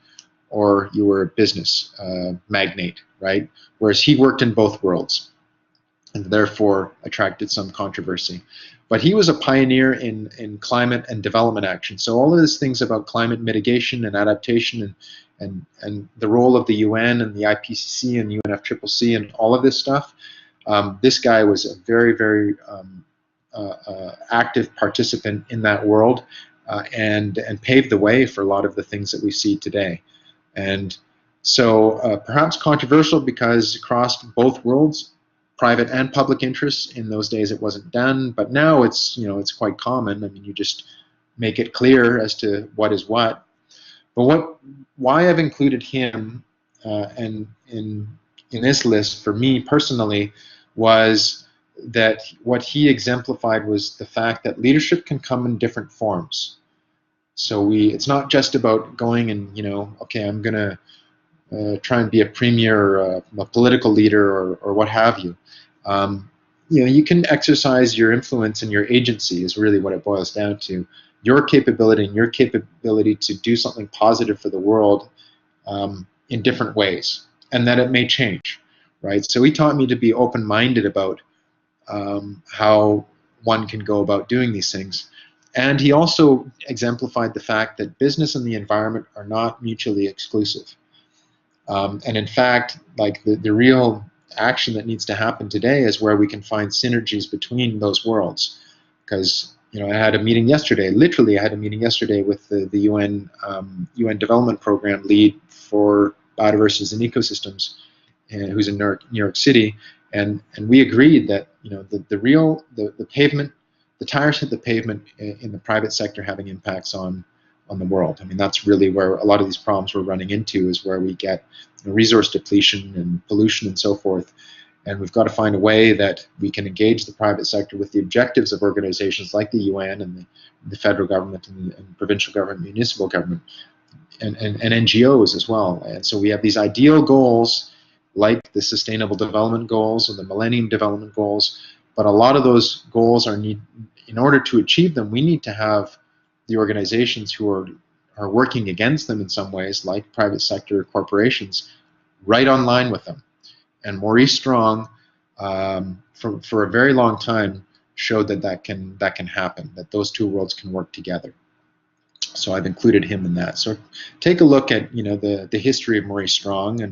or you were a business magnate, right? Whereas he worked in both worlds, and therefore attracted some controversy. But he was a pioneer in climate and development action. So all of these things about climate mitigation and adaptation and the role of the UN and the IPCC and UNFCCC and all of this stuff, this guy was a very active participant in that world and paved the way for a lot of the things that we see today. And so perhaps controversial because across both worlds, private and public interests. In those days it wasn't done, but now it's quite common. I mean, you just make it clear as to what is what. But why I've included him and in this list for me personally was that what he exemplified was the fact that leadership can come in different forms. So it's not just about going and okay, I'm gonna try and be a premier or a political leader or what have you. You can exercise your influence and your agency is really what it boils down to. Your capability and your capability to do something positive for the world in different ways, and that it may change, right? So he taught me to be open-minded about how one can go about doing these things. And he also exemplified the fact that business and the environment are not mutually exclusive. And in fact, like the real action that needs to happen today is where we can find synergies between those worlds. Because I had a meeting yesterday. Literally, I had a meeting yesterday with the UN Development Program lead for biodiversity and ecosystems, who's in New York City, and we agreed that the pavement, the tires hit the pavement in the private sector having impacts on the world. I mean, that's really where a lot of these problems we're running into, is where we get resource depletion and pollution and so forth. And we've got to find a way that we can engage the private sector with the objectives of organizations like the UN and the federal government and provincial government, municipal government, and NGOs as well. And so we have these ideal goals like the Sustainable Development Goals or the Millennium Development Goals, but a lot of those goals in order to achieve them, we need to have the organizations who are working against them in some ways, like private sector corporations, right on line with them. And Maurice Strong, for a very long time, showed that can happen, that those two worlds can work together. So I've included him in that. So take a look at the history of Maurice Strong,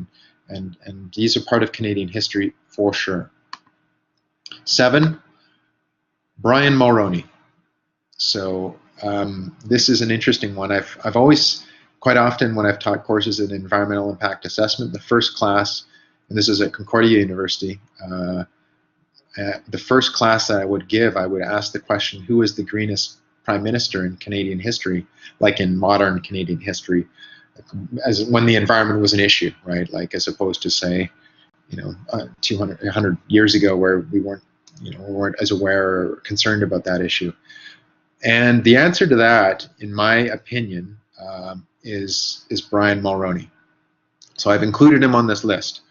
and these are part of Canadian history for sure. 7, Brian Mulroney. So this is an interesting one. I've always, quite often when I've taught courses in environmental impact assessment, the first class, and this is at Concordia University, the first class that I would give, I would ask the question, who is the greenest prime minister in Canadian history, like in modern Canadian history, as when the environment was an issue, right? Like as opposed to say, 100 years ago where we weren't as aware or concerned about that issue. And the answer to that, in my opinion, is Brian Mulroney. So I've included him on this list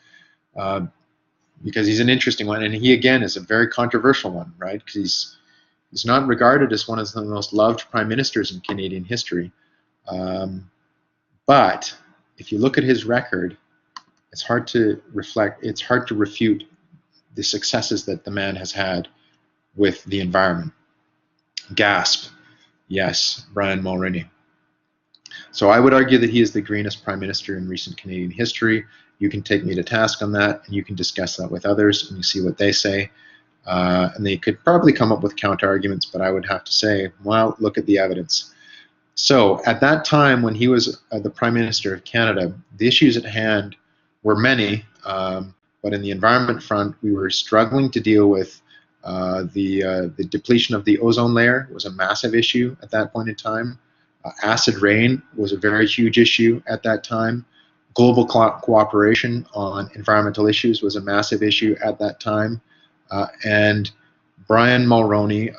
because he's an interesting one, and he again is a very controversial one, right? Because he's not regarded as one of the most loved prime ministers in Canadian history. But if you look at his record, it's hard to refute the successes that the man has had with the environment. Gasp. Yes, Brian Mulroney. So I would argue that he is the greenest prime minister in recent Canadian history. You can take me to task on that, and you can discuss that with others, and you see what they say. And they could probably come up with counter arguments, but I would have to say, well, look at the evidence. So at that time, when he was the Prime Minister of Canada, the issues at hand were many, but in the environment front, we were struggling to deal with the depletion of the ozone layer was a massive issue at that point in time. Acid rain was a very huge issue at that time. Global cooperation on environmental issues was a massive issue at that time. And Brian Mulroney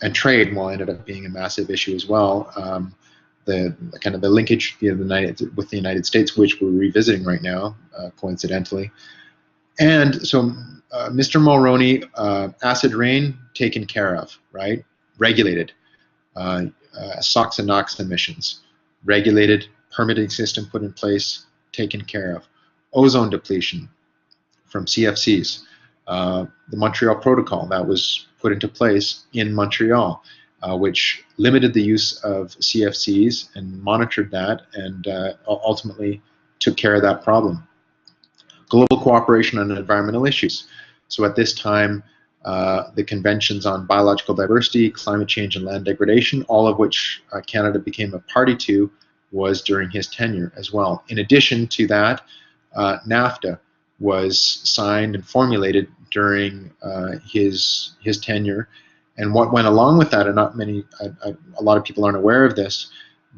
and trade ended up being a massive issue as well. The kind of the linkage with the United States, which we're revisiting right now, coincidentally. And so Mr. Mulroney, acid rain taken care of, right? Regulated. SOx and NOx emissions, regulated, permitting system put in place, taken care of. Ozone depletion from CFCs. The Montreal Protocol that was put into place in Montreal, which limited the use of CFCs and monitored that and ultimately took care of that problem. Global cooperation on environmental issues. So at this time, the conventions on biological diversity, climate change, and land degradation, all of which Canada became a party to, was during his tenure as well. In addition to that, NAFTA was signed and formulated during his tenure, and what went along with that, and a lot of people aren't aware of this,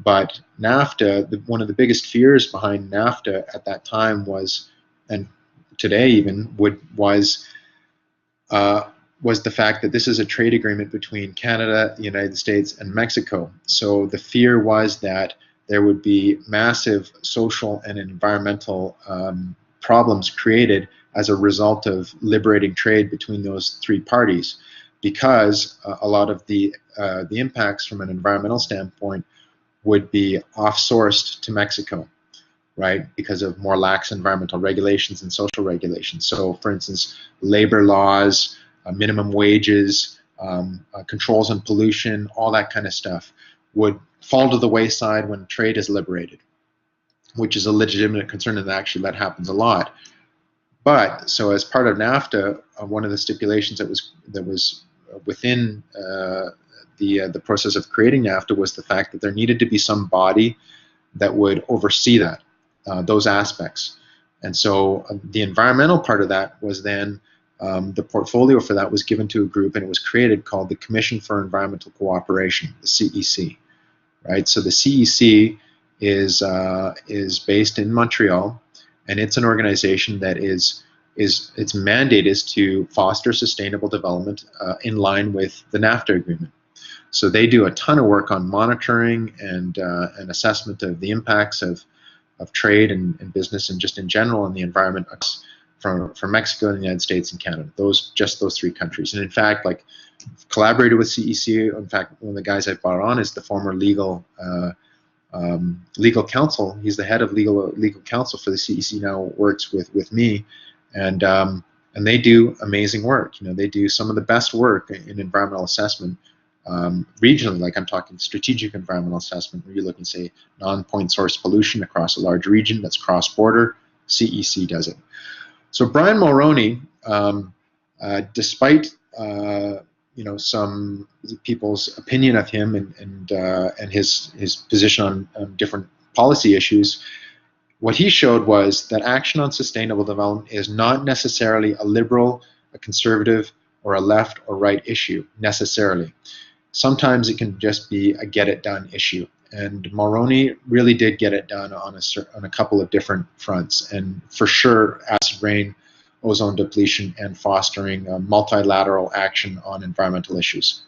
but NAFTA, one of the biggest fears behind NAFTA at that time was, and today even, was the fact that this is a trade agreement between Canada, the United States, and Mexico. So the fear was that there would be massive social and environmental problems created as a result of liberating trade between those three parties, because a lot of the impacts from an environmental standpoint would be off-sourced to Mexico, right, because of more lax environmental regulations and social regulations. So, for instance, labor laws, minimum wages, controls on pollution, all that kind of stuff would fall to the wayside when trade is liberated, which is a legitimate concern, and actually that happens a lot. But so as part of NAFTA, one of the stipulations that was within the process of creating NAFTA was the fact that there needed to be some body that would oversee that, those aspects. And so the environmental part of that was then the portfolio for that was given to a group, and it was created called the Commission for Environmental Cooperation, the CEC, right? So the CEC is based in Montreal, and it's an organization that its mandate is to foster sustainable development in line with the NAFTA agreement. So they do a ton of work on monitoring and assessment of the impacts of trade and business and just in general on the environment from Mexico and the United States and Canada. Just those three countries. And in fact, like, collaborated with CEC. In fact, one of the guys I brought on is the former legal counsel. He's the head of legal counsel for the CEC now. Works with me, and they do amazing work. You know, they do some of the best work in environmental assessment regionally. Like, I'm talking strategic environmental assessment, where you look and say non-point source pollution across a large region that's cross-border. CEC does it. So Brian Mulroney, despite some people's opinion of him and his position on different policy issues, what he showed was that action on sustainable development is not necessarily a liberal, a conservative, or a left or right issue necessarily. Sometimes it can just be a get-it-done issue. And Mulroney really did get it done on a couple of different fronts, and for sure acid rain, ozone depletion, and fostering multilateral action on environmental issues.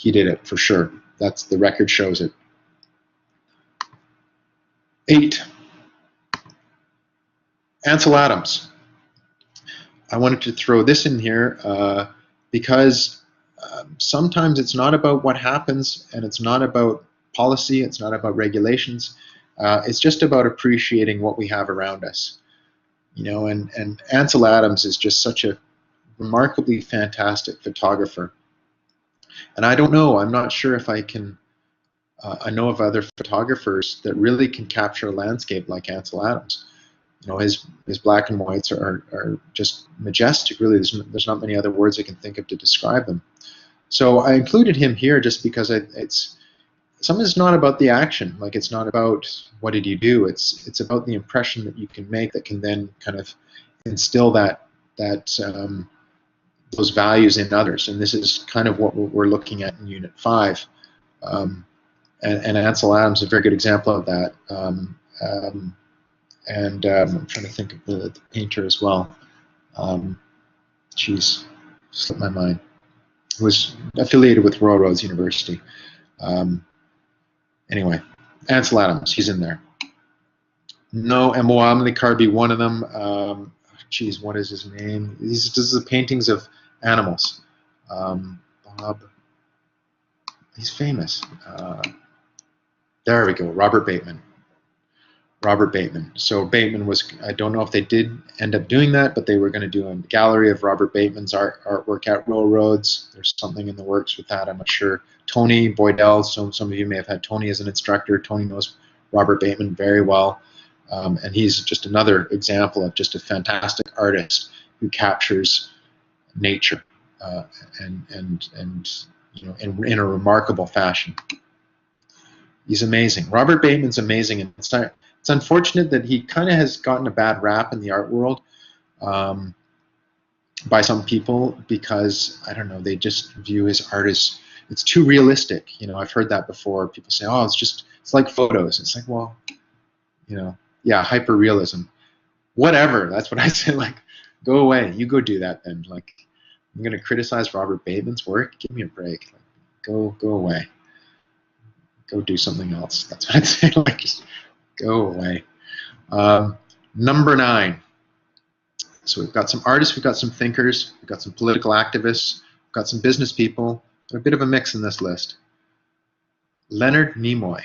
he did it for sure. That's the record shows it. 8. Ansel Adams. I wanted to throw this in here because sometimes it's not about what happens, and it's not about policy, it's not about regulations. It's just about appreciating what we have around us. You know, and Ansel Adams is just such a remarkably fantastic photographer. And I don't know, I'm not sure if I can, I know of other photographers that really can capture a landscape like Ansel Adams. You know, his black and whites are just majestic, really. There's not many other words I can think of to describe them. So I included him here just because it's something's not about the action. Like, it's not about what did you do. It's about the impression that you can make that can then kind of instill those values in others. And this is kind of what we're looking at in Unit 5. And Ansel Adams is a very good example of that. I'm trying to think of the painter as well. Geez, slipped my mind. He was affiliated with Royal Roads University. Anyway, Ansel Adams, he's in there. No, and Moamli Karbi, one of them. Geez, what is his name? This is the paintings of animals. Bob, he's famous. There we go, Robert Bateman. Robert Bateman. So Bateman was, I don't know if they did end up doing that, but they were going to do a gallery of Robert Bateman's artwork at Royal Roads. There's something in the works with that, I'm not sure. Tony Boydell, some of you may have had Tony as an instructor. Tony knows Robert Bateman very well. And he's just another example of just a fantastic artist who captures nature and you know, in a remarkable fashion. He's amazing. Robert Bateman's amazing, and it's unfortunate that he kind of has gotten a bad rap in the art world by some people because, I don't know, they just view his art as, it's too realistic. You know, I've heard that before. People say, oh, it's like photos. It's like, well, you know, yeah, hyper-realism. Whatever, that's what I say. Like, go away. You go do that then. Like, I'm going to criticize Robert Bateman's work? Give me a break. Like, go away. Go do something else. That's what I'd say. Like, just go away. Number 9. So we've got some artists, we've got some thinkers, we've got some political activists, we've got some business people. A bit of a mix in this list. Leonard Nimoy.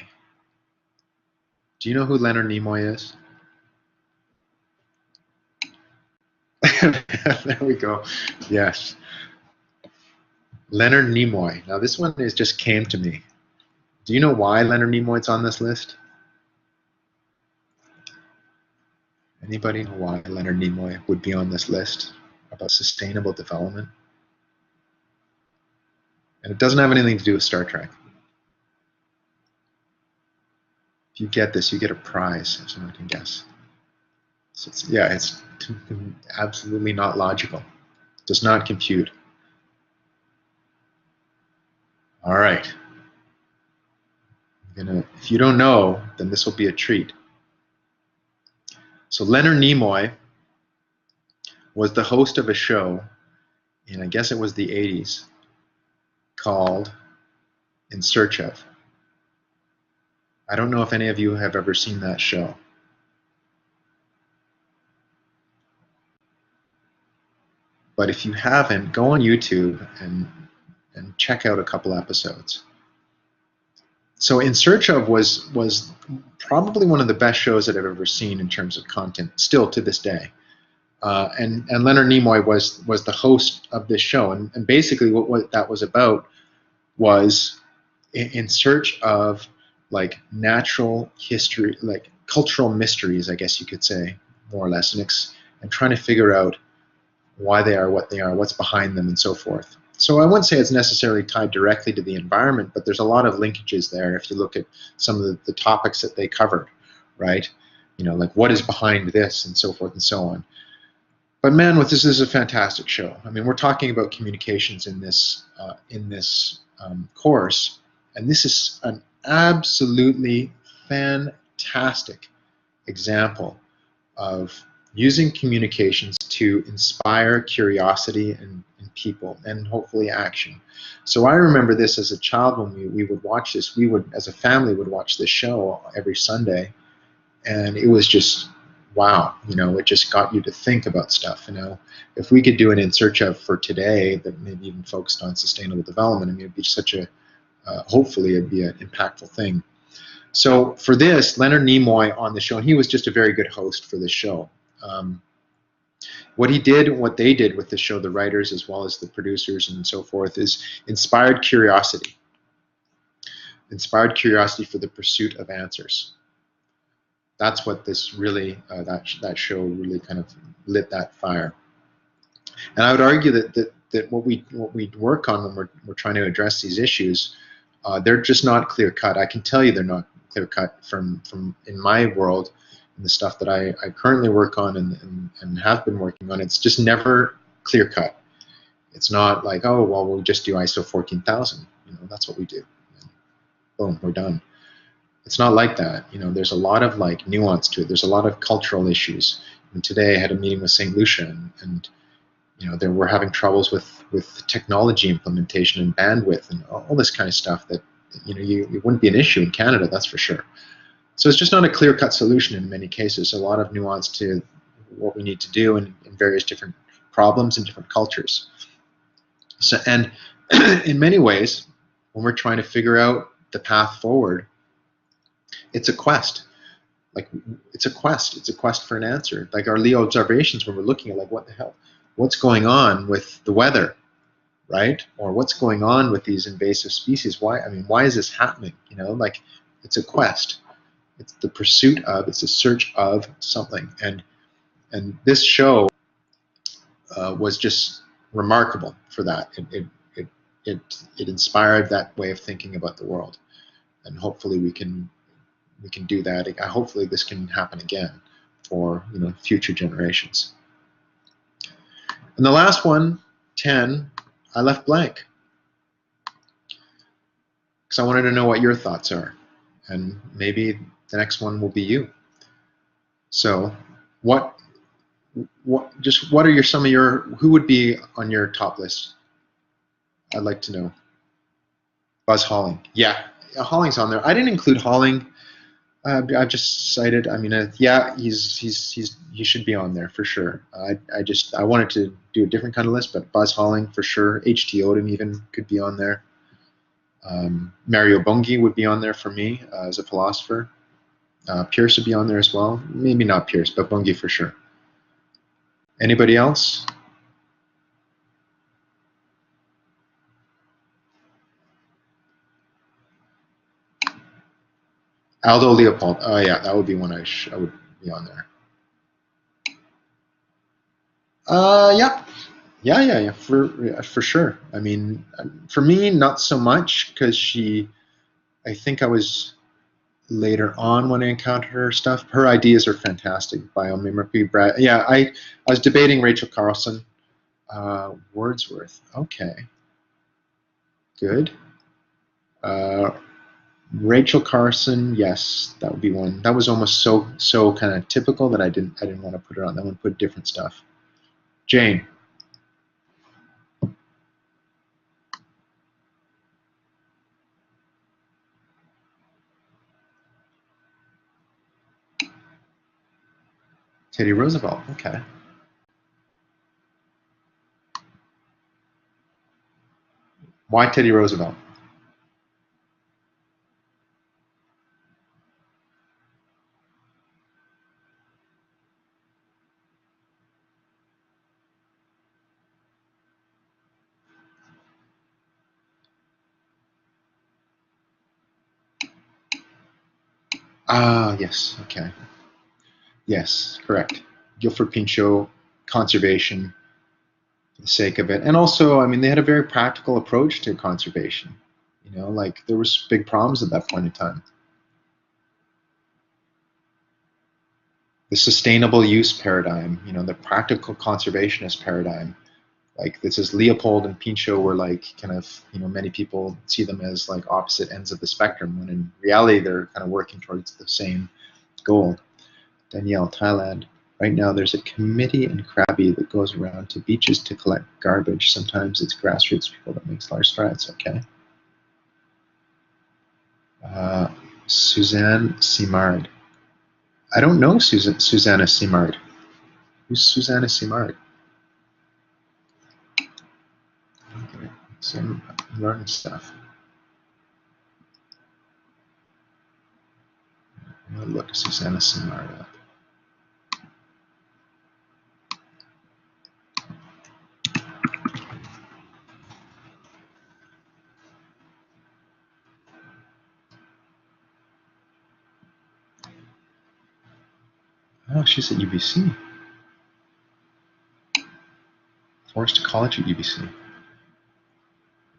Do you know who Leonard Nimoy is? There we go. Yes. Leonard Nimoy. Now this one just came to me. Do you know why Leonard Nimoy's on this list? Anybody know why Leonard Nimoy would be on this list about sustainable development? And it doesn't have anything to do with Star Trek. If you get this, you get a prize, if someone can guess. So it's absolutely not logical. Does not compute. All right. If you don't know, then this will be a treat. So Leonard Nimoy was the host of a show, and I guess it was the 80s, called In Search Of. I don't know if any of you have ever seen that show. But if you haven't, go on YouTube and check out a couple episodes. So In Search Of was probably one of the best shows that I've ever seen in terms of content, still to this day. And Leonard Nimoy was the host of this show, and basically what that was about was in search of like natural history, like cultural mysteries, I guess you could say, more or less, and trying to figure out why they are what they are, what's behind them, and so forth. So I wouldn't say it's necessarily tied directly to the environment, but there's a lot of linkages there if you look at some of the topics that they covered, right? You know, like what is behind this, and so forth and so on. But man, this is a fantastic show. I mean, we're talking about communications in this course, and this is an absolutely fantastic example of using communications to inspire curiosity in people and hopefully action. So I remember this as a child when we would watch this. We would, as a family, would watch this show every Sunday, and it was just wow. It just got you to think about stuff. If we could do an In Search Of for today that maybe even focused on sustainable development, I mean, it'd be such a hopefully it'd be an impactful thing. So for this, Leonard Nimoy on the show, and he was just a very good host for this show. What they did with the show, the writers as well as the producers and so forth, is inspired curiosity. Inspired curiosity for the pursuit of answers. That's what this really, that show really kind of lit that fire. And I would argue that what we work on when we're trying to address these issues, they're just not clear cut. I can tell you they're not clear cut from in my world. And the stuff that I currently work on and have been working on, it's just never clear cut. It's not like, oh, well, we'll just do ISO 14000. That's what we do. And boom, we're done. It's not like that. There's a lot of like nuance to it. There's a lot of cultural issues. And today I had a meeting with St. Lucia, and we're having troubles with technology implementation and bandwidth and all this kind of stuff that you wouldn't be an issue in Canada, that's for sure. So it's just not a clear-cut solution in many cases. A lot of nuance to what we need to do in various different problems and different cultures. So, and in many ways, when we're trying to figure out the path forward, it's a quest. Like, it's a quest. It's a quest for an answer. Like our Leo observations, when we're looking at like, what the hell, what's going on with the weather, right? Or what's going on with these invasive species? Why is this happening? Like, it's a quest. It's the pursuit of, it's the search of something. And this show was just remarkable for that. It inspired that way of thinking about the world. And hopefully we can do that. Hopefully this can happen again for future generations. And the last one, 10, I left blank. Because I wanted to know what your thoughts are. And maybe the next one will be you. So what are some of your, who would be on your top list? I'd like to know. Buzz Halling. Yeah, Halling's on there. I didn't include Halling. I've just cited, yeah, he should be on there for sure. I wanted to do a different kind of list, but Buzz Halling for sure. H.T. Odom even could be on there. Mario Bunge would be on there for me as a philosopher. Pierce would be on there as well. Maybe not Pierce, but Bunge for sure. Anybody else? Aldo Leopold. Oh yeah, that would be one I would be on there. Yeah, for sure. For me, not so much, because I think I was later on when I encountered her stuff. Her ideas are fantastic. Biomimicry, yeah, I was debating Rachel Carlson. Wordsworth, okay. Good. Rachel Carson, yes, that would be one. That was almost so kind of typical that I didn't want to put it on. I want to put different stuff. Jane. Teddy Roosevelt, okay. Why Teddy Roosevelt? Ah, yes, okay. Yes, correct. Guilford Pinchot, conservation for the sake of it. And also, they had a very practical approach to conservation. Like there was big problems at that point in time. The sustainable use paradigm, the practical conservationist paradigm. Like this is Leopold and Pinchot were like kind of, many people see them as like opposite ends of the spectrum, when in reality they're kind of working towards the same goal. Danielle, Thailand. Right now, there's a committee in Krabi that goes around to beaches to collect garbage. Sometimes it's grassroots people that makes large strides. Okay. Suzanne Simard. I don't know Susanna Simard. Who's Susanna Simard? Okay. So I'm learning stuff. I'm going to look Susanna Simard up. Oh, she's at UBC. Forest College at UBC.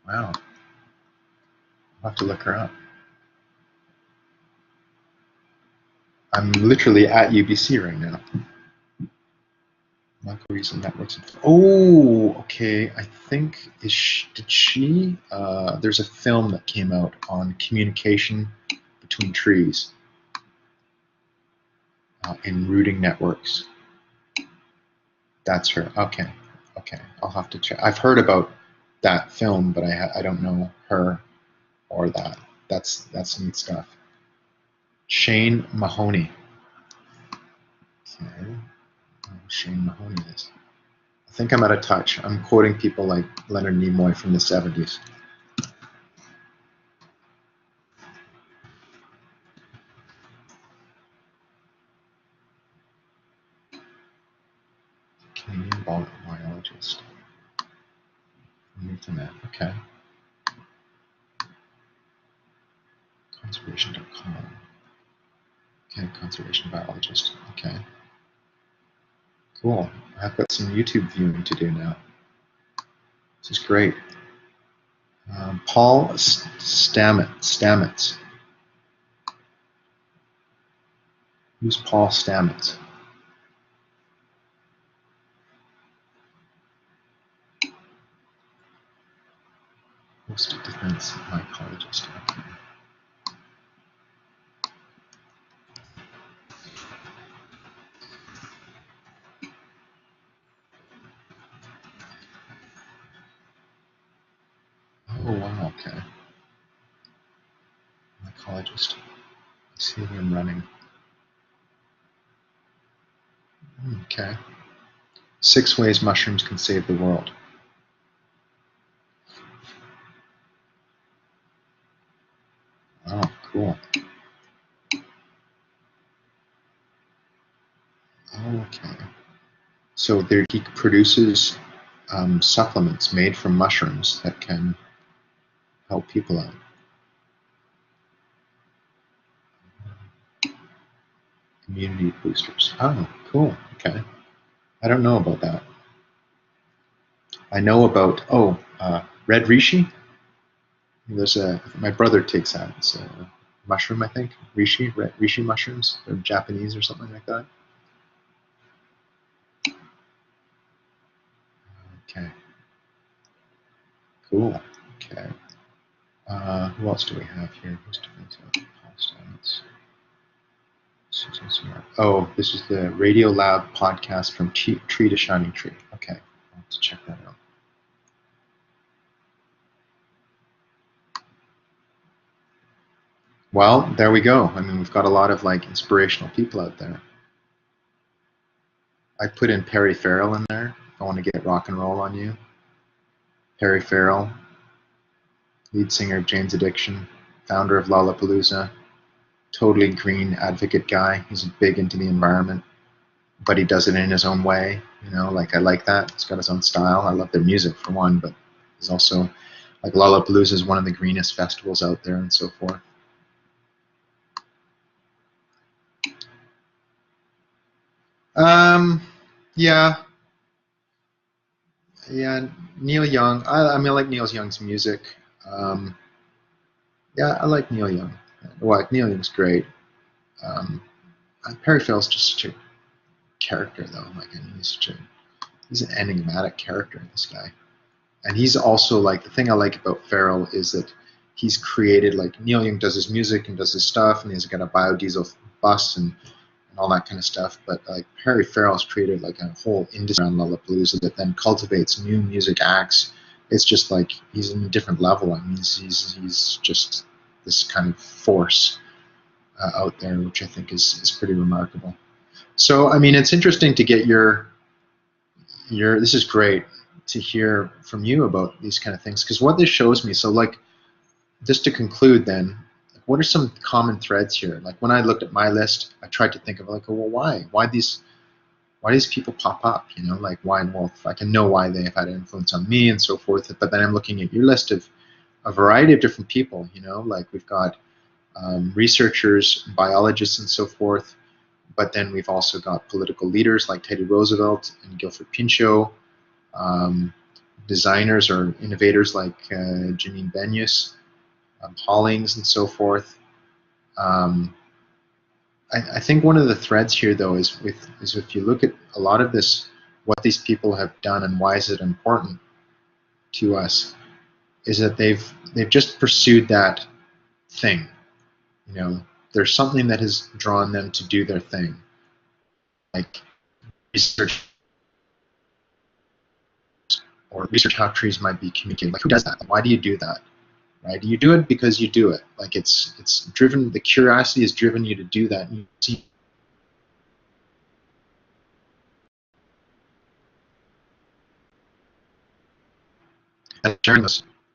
Wow. I'll have to look her up. I'm literally at UBC right now. Marguerite Networks. Oh, okay. I think did she? There's a film that came out on communication between trees in rooting networks. That's her. Okay, okay. I'll have to check. I've heard about that film, but I don't know her or that. That's neat stuff. Shane Mahoney. Okay. Shane Mahoney is. I think I'm out of touch. I'm quoting people like Leonard Nimoy from the 70s. Canadian biologist. Internet. Okay. Conservation.com. Okay, conservation biologist. Okay. Cool. I've got some YouTube viewing to do now. This is great. Paul Stamets. Who's Paul Stamets? Host defense mycologist. Okay. Oh wow, okay. Mycologist. I see him running. Okay. 6 ways mushrooms can save the world. Oh, cool. Okay. So there, he produces supplements made from mushrooms that can help people out. Immunity boosters. Oh, cool. Okay. I don't know about that. I know about, red reishi. There's my brother takes that. It's a mushroom, I think. Reishi, red reishi mushrooms. They're Japanese or something like that. Okay. Cool. Okay. Who else do we have here? Oh, this is the Radio Lab podcast from Tree to Shining Tree. Okay, I'll have to check that out. Well, there we go. I mean, we've got a lot of like inspirational people out there. I put in Perry Farrell in there. I want to get rock and roll on you. Perry Farrell, lead singer of Jane's Addiction, founder of Lollapalooza, totally green advocate guy. He's big into the environment, but he does it in his own way. You know, like I like that. He's got his own style. I love their music for one, but he's also like Lollapalooza is one of the greenest festivals out there and so forth. Yeah, Neil Young. I mean, I like Neil Young's music. Yeah, I like Neil Young. Well, Neil Young's great. Perry Farrell's just such a character, though. Like, I mean, he's an enigmatic character, this guy. And he's also like, the thing I like about Farrell is that he's created, like, Neil Young does his music and does his stuff, and he's got a biodiesel bus, and and all that kind of stuff. But like Harry Farrell's created like a whole industry around Lollapalooza that then cultivates new music acts. It's just like he's in a different level. I mean, he's just this kind of force out there, which I think is pretty remarkable. So I mean, it's interesting to get your this is great to hear from you about these kind of things, because what this shows me, so like just to conclude then, what are some common threads here? Like when I looked at my list, I tried to think of like, well, why these people pop up, you know, like why, well, I can know why they have had an influence on me and so forth, but then I'm looking at your list of a variety of different people, you know, like we've got researchers, biologists and so forth, but then we've also got political leaders like Teddy Roosevelt and Guilford Pinchot, designers or innovators like Janine Benyus, Hollings and so forth. I think one of the threads here, though, is if you look at a lot of this, what these people have done and why is it important to us, is that they've just pursued that thing. You know, there's something that has drawn them to do their thing, like research how trees might be communicating. Like, who does that? Why do you do that? Right? You do it because you do it. Like it's driven. The curiosity has driven you to do that. And you see. And sharing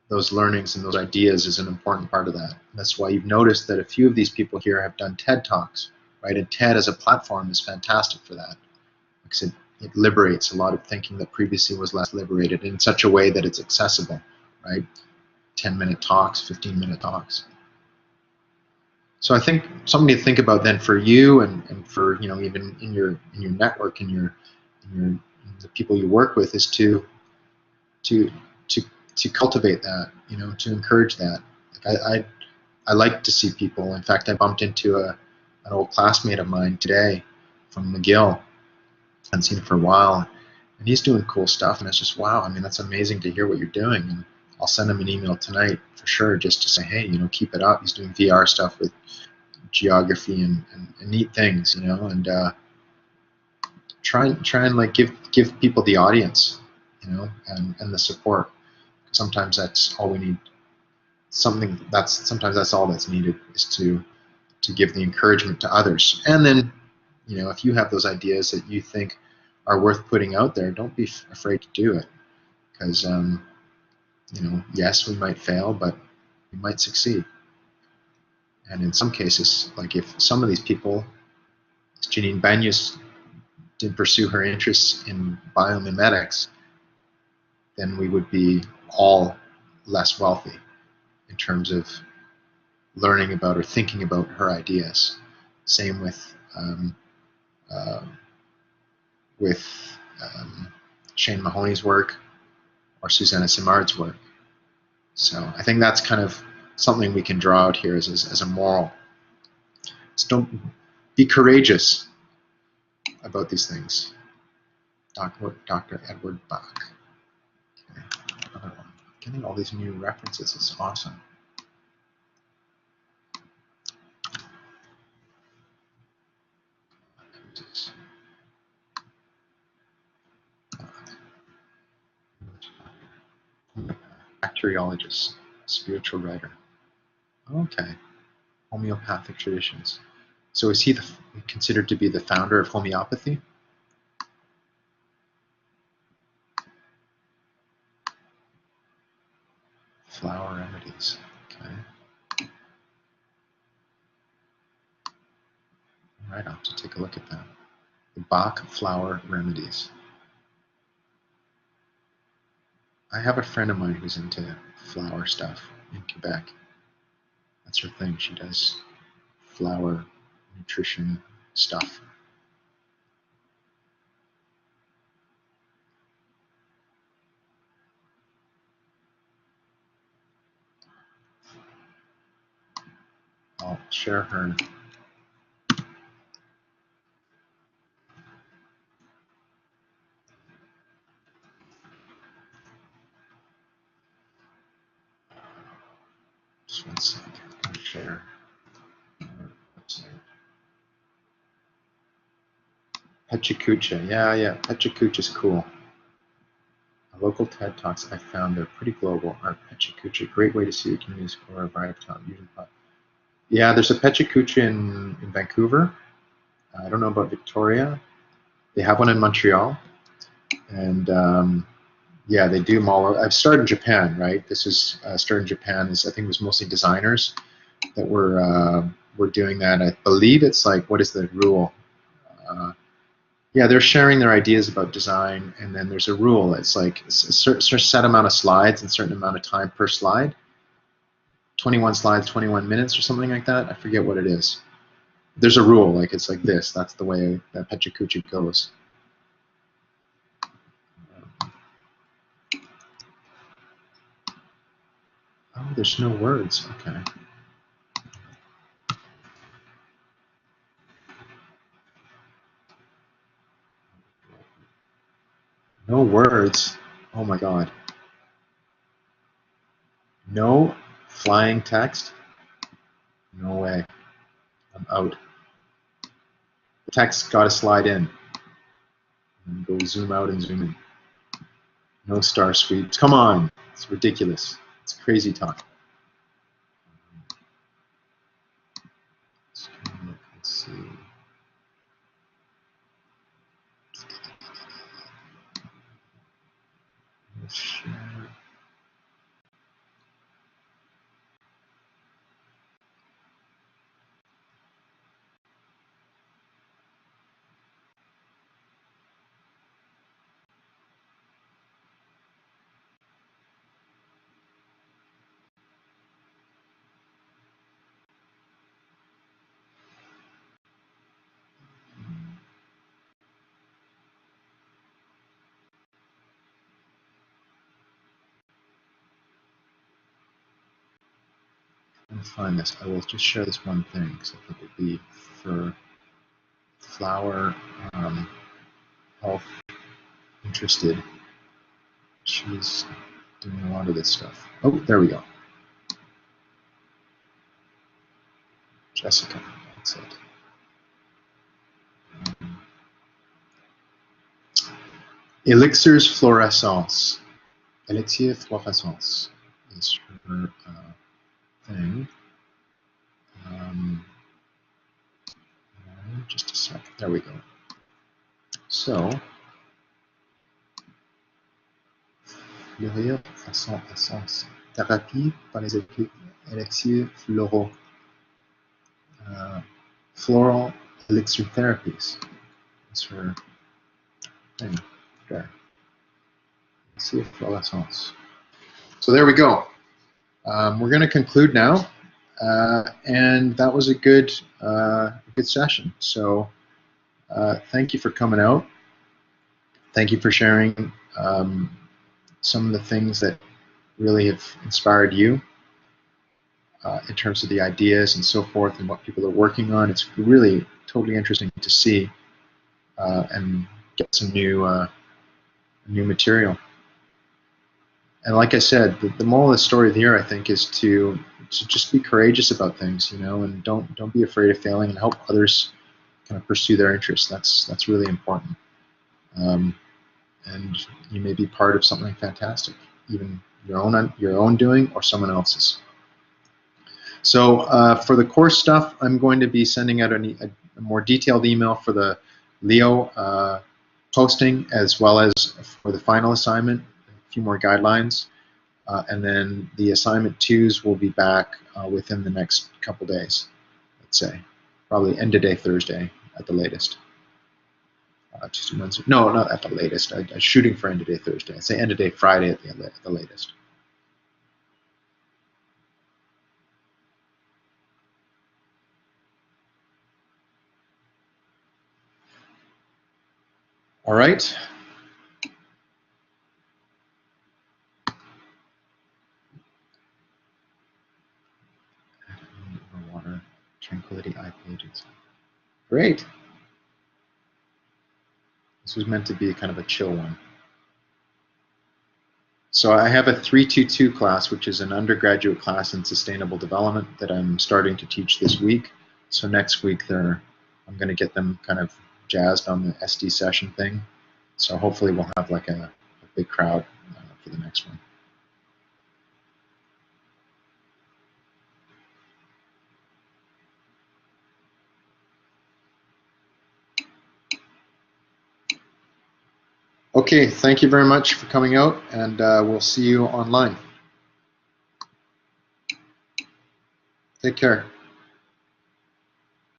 those learnings and those ideas is an important part of that. That's why you've noticed that a few of these people here have done TED Talks, right? And TED as a platform is fantastic for that, because it liberates a lot of thinking that previously was less liberated in such a way that it's accessible, right? 10-minute talks, 15-minute talks. So I think something to think about then for you and for, you know, even in your network and the people you work with, is to cultivate that, you know, to encourage that. Like I like to see people. In fact, I bumped into an old classmate of mine today from McGill. I hadn't seen him for a while, and he's doing cool stuff. And it's just, wow, I mean, that's amazing to hear what you're doing. And I'll send him an email tonight for sure, just to say, hey, you know, keep it up. He's doing VR stuff with geography and neat things, you know, and try and like give people the audience, you know, and the support. Sometimes that's all we need. Sometimes that's all that's needed, is to give the encouragement to others. And then, you know, if you have those ideas that you think are worth putting out there, don't be afraid to do it, because you know, yes, we might fail, but we might succeed. And in some cases, like if some of these people, Janine Benyus didn't pursue her interests in biomimetics, then we would be all less wealthy in terms of learning about or thinking about her ideas. Same with Shane Mahoney's work or Susanna Simard's work. So I think that's kind of something we can draw out here as a moral. So don't be courageous about these things. Dr. Edward Bach. Okay. Another one. Getting all these new references is awesome. Bacteriologist, spiritual writer. Okay. Homeopathic traditions. So is he considered to be the founder of homeopathy? Flower remedies. Okay. All right, I'll have to take a look at that. The Bach flower remedies. I have a friend of mine who's into flower stuff in Quebec. That's her thing. She does flower nutrition stuff. I'll share her. Just one second. I'll share her website. Pechakucha. Yeah, Pechakucha's cool. Local TED Talks I found they're pretty global. Aren't Pechakucha? Great way to see the community's core vibe town. Yeah, there's a Pechakucha in Vancouver. I don't know about Victoria. They have one in Montreal. And yeah, they do them all over. I've started in Japan, right? This is started in Japan. I think it was mostly designers that were doing that. I believe it's like, what is the rule? Yeah, they're sharing their ideas about design, and then there's a rule. It's like a certain set amount of slides and a certain amount of time per slide. 21 slides, 21 minutes or something like that. I forget what it is. There's a rule, like it's like this. That's the way that Pechakucha goes. Oh, there's no words. Okay. No words. Oh my God. No flying text. No way. I'm out. The text got to slide in. And go zoom out and zoom in. No star sweeps. Come on. It's ridiculous. It's crazy talk. Let's see. Let's share. Find this. I will just share this one thing because I think it would be for flower health interested. She's doing a lot of this stuff. Oh, there we go. Jessica, that's it. Elixir's fluorescence. Elixir fluorescence is her thing. Just a sec. There we go. So, fleurir à son essence. Thérapie par les élixirs floraux. Floral elixir therapies. That's her thing. There. Elixir fluorescence. So there we go. We're going to conclude now. And that was a good session. So thank you for coming out. Thank you for sharing some of the things that really have inspired you in terms of the ideas and so forth and what people are working on. It's really totally interesting to see and get some new material. And like I said, the moral of the story here, I think, is to just be courageous about things, you know, and don't be afraid of failing, and help others kind of pursue their interests. That's really important. And you may be part of something fantastic, even your own doing or someone else's. So for the course stuff, I'm going to be sending out a more detailed email for the Leo posting, as well as for the final assignment. Few more guidelines, and then the assignment 2s will be back within the next couple days, let's say, probably end of day Thursday at the latest. Tuesday, Wednesday. No, not at the latest. I'm shooting for end of day Thursday. I'd say end of day Friday at the latest. All right. Water, Tranquility Eye Pages. Great. This was meant to be kind of a chill one. So I have a 322 class, which is an undergraduate class in sustainable development that I'm starting to teach this week. So next week I'm going to get them kind of jazzed on the SD session thing. So hopefully we'll have like a big crowd for the next one. Okay, thank you very much for coming out, and we'll see you online. Take care.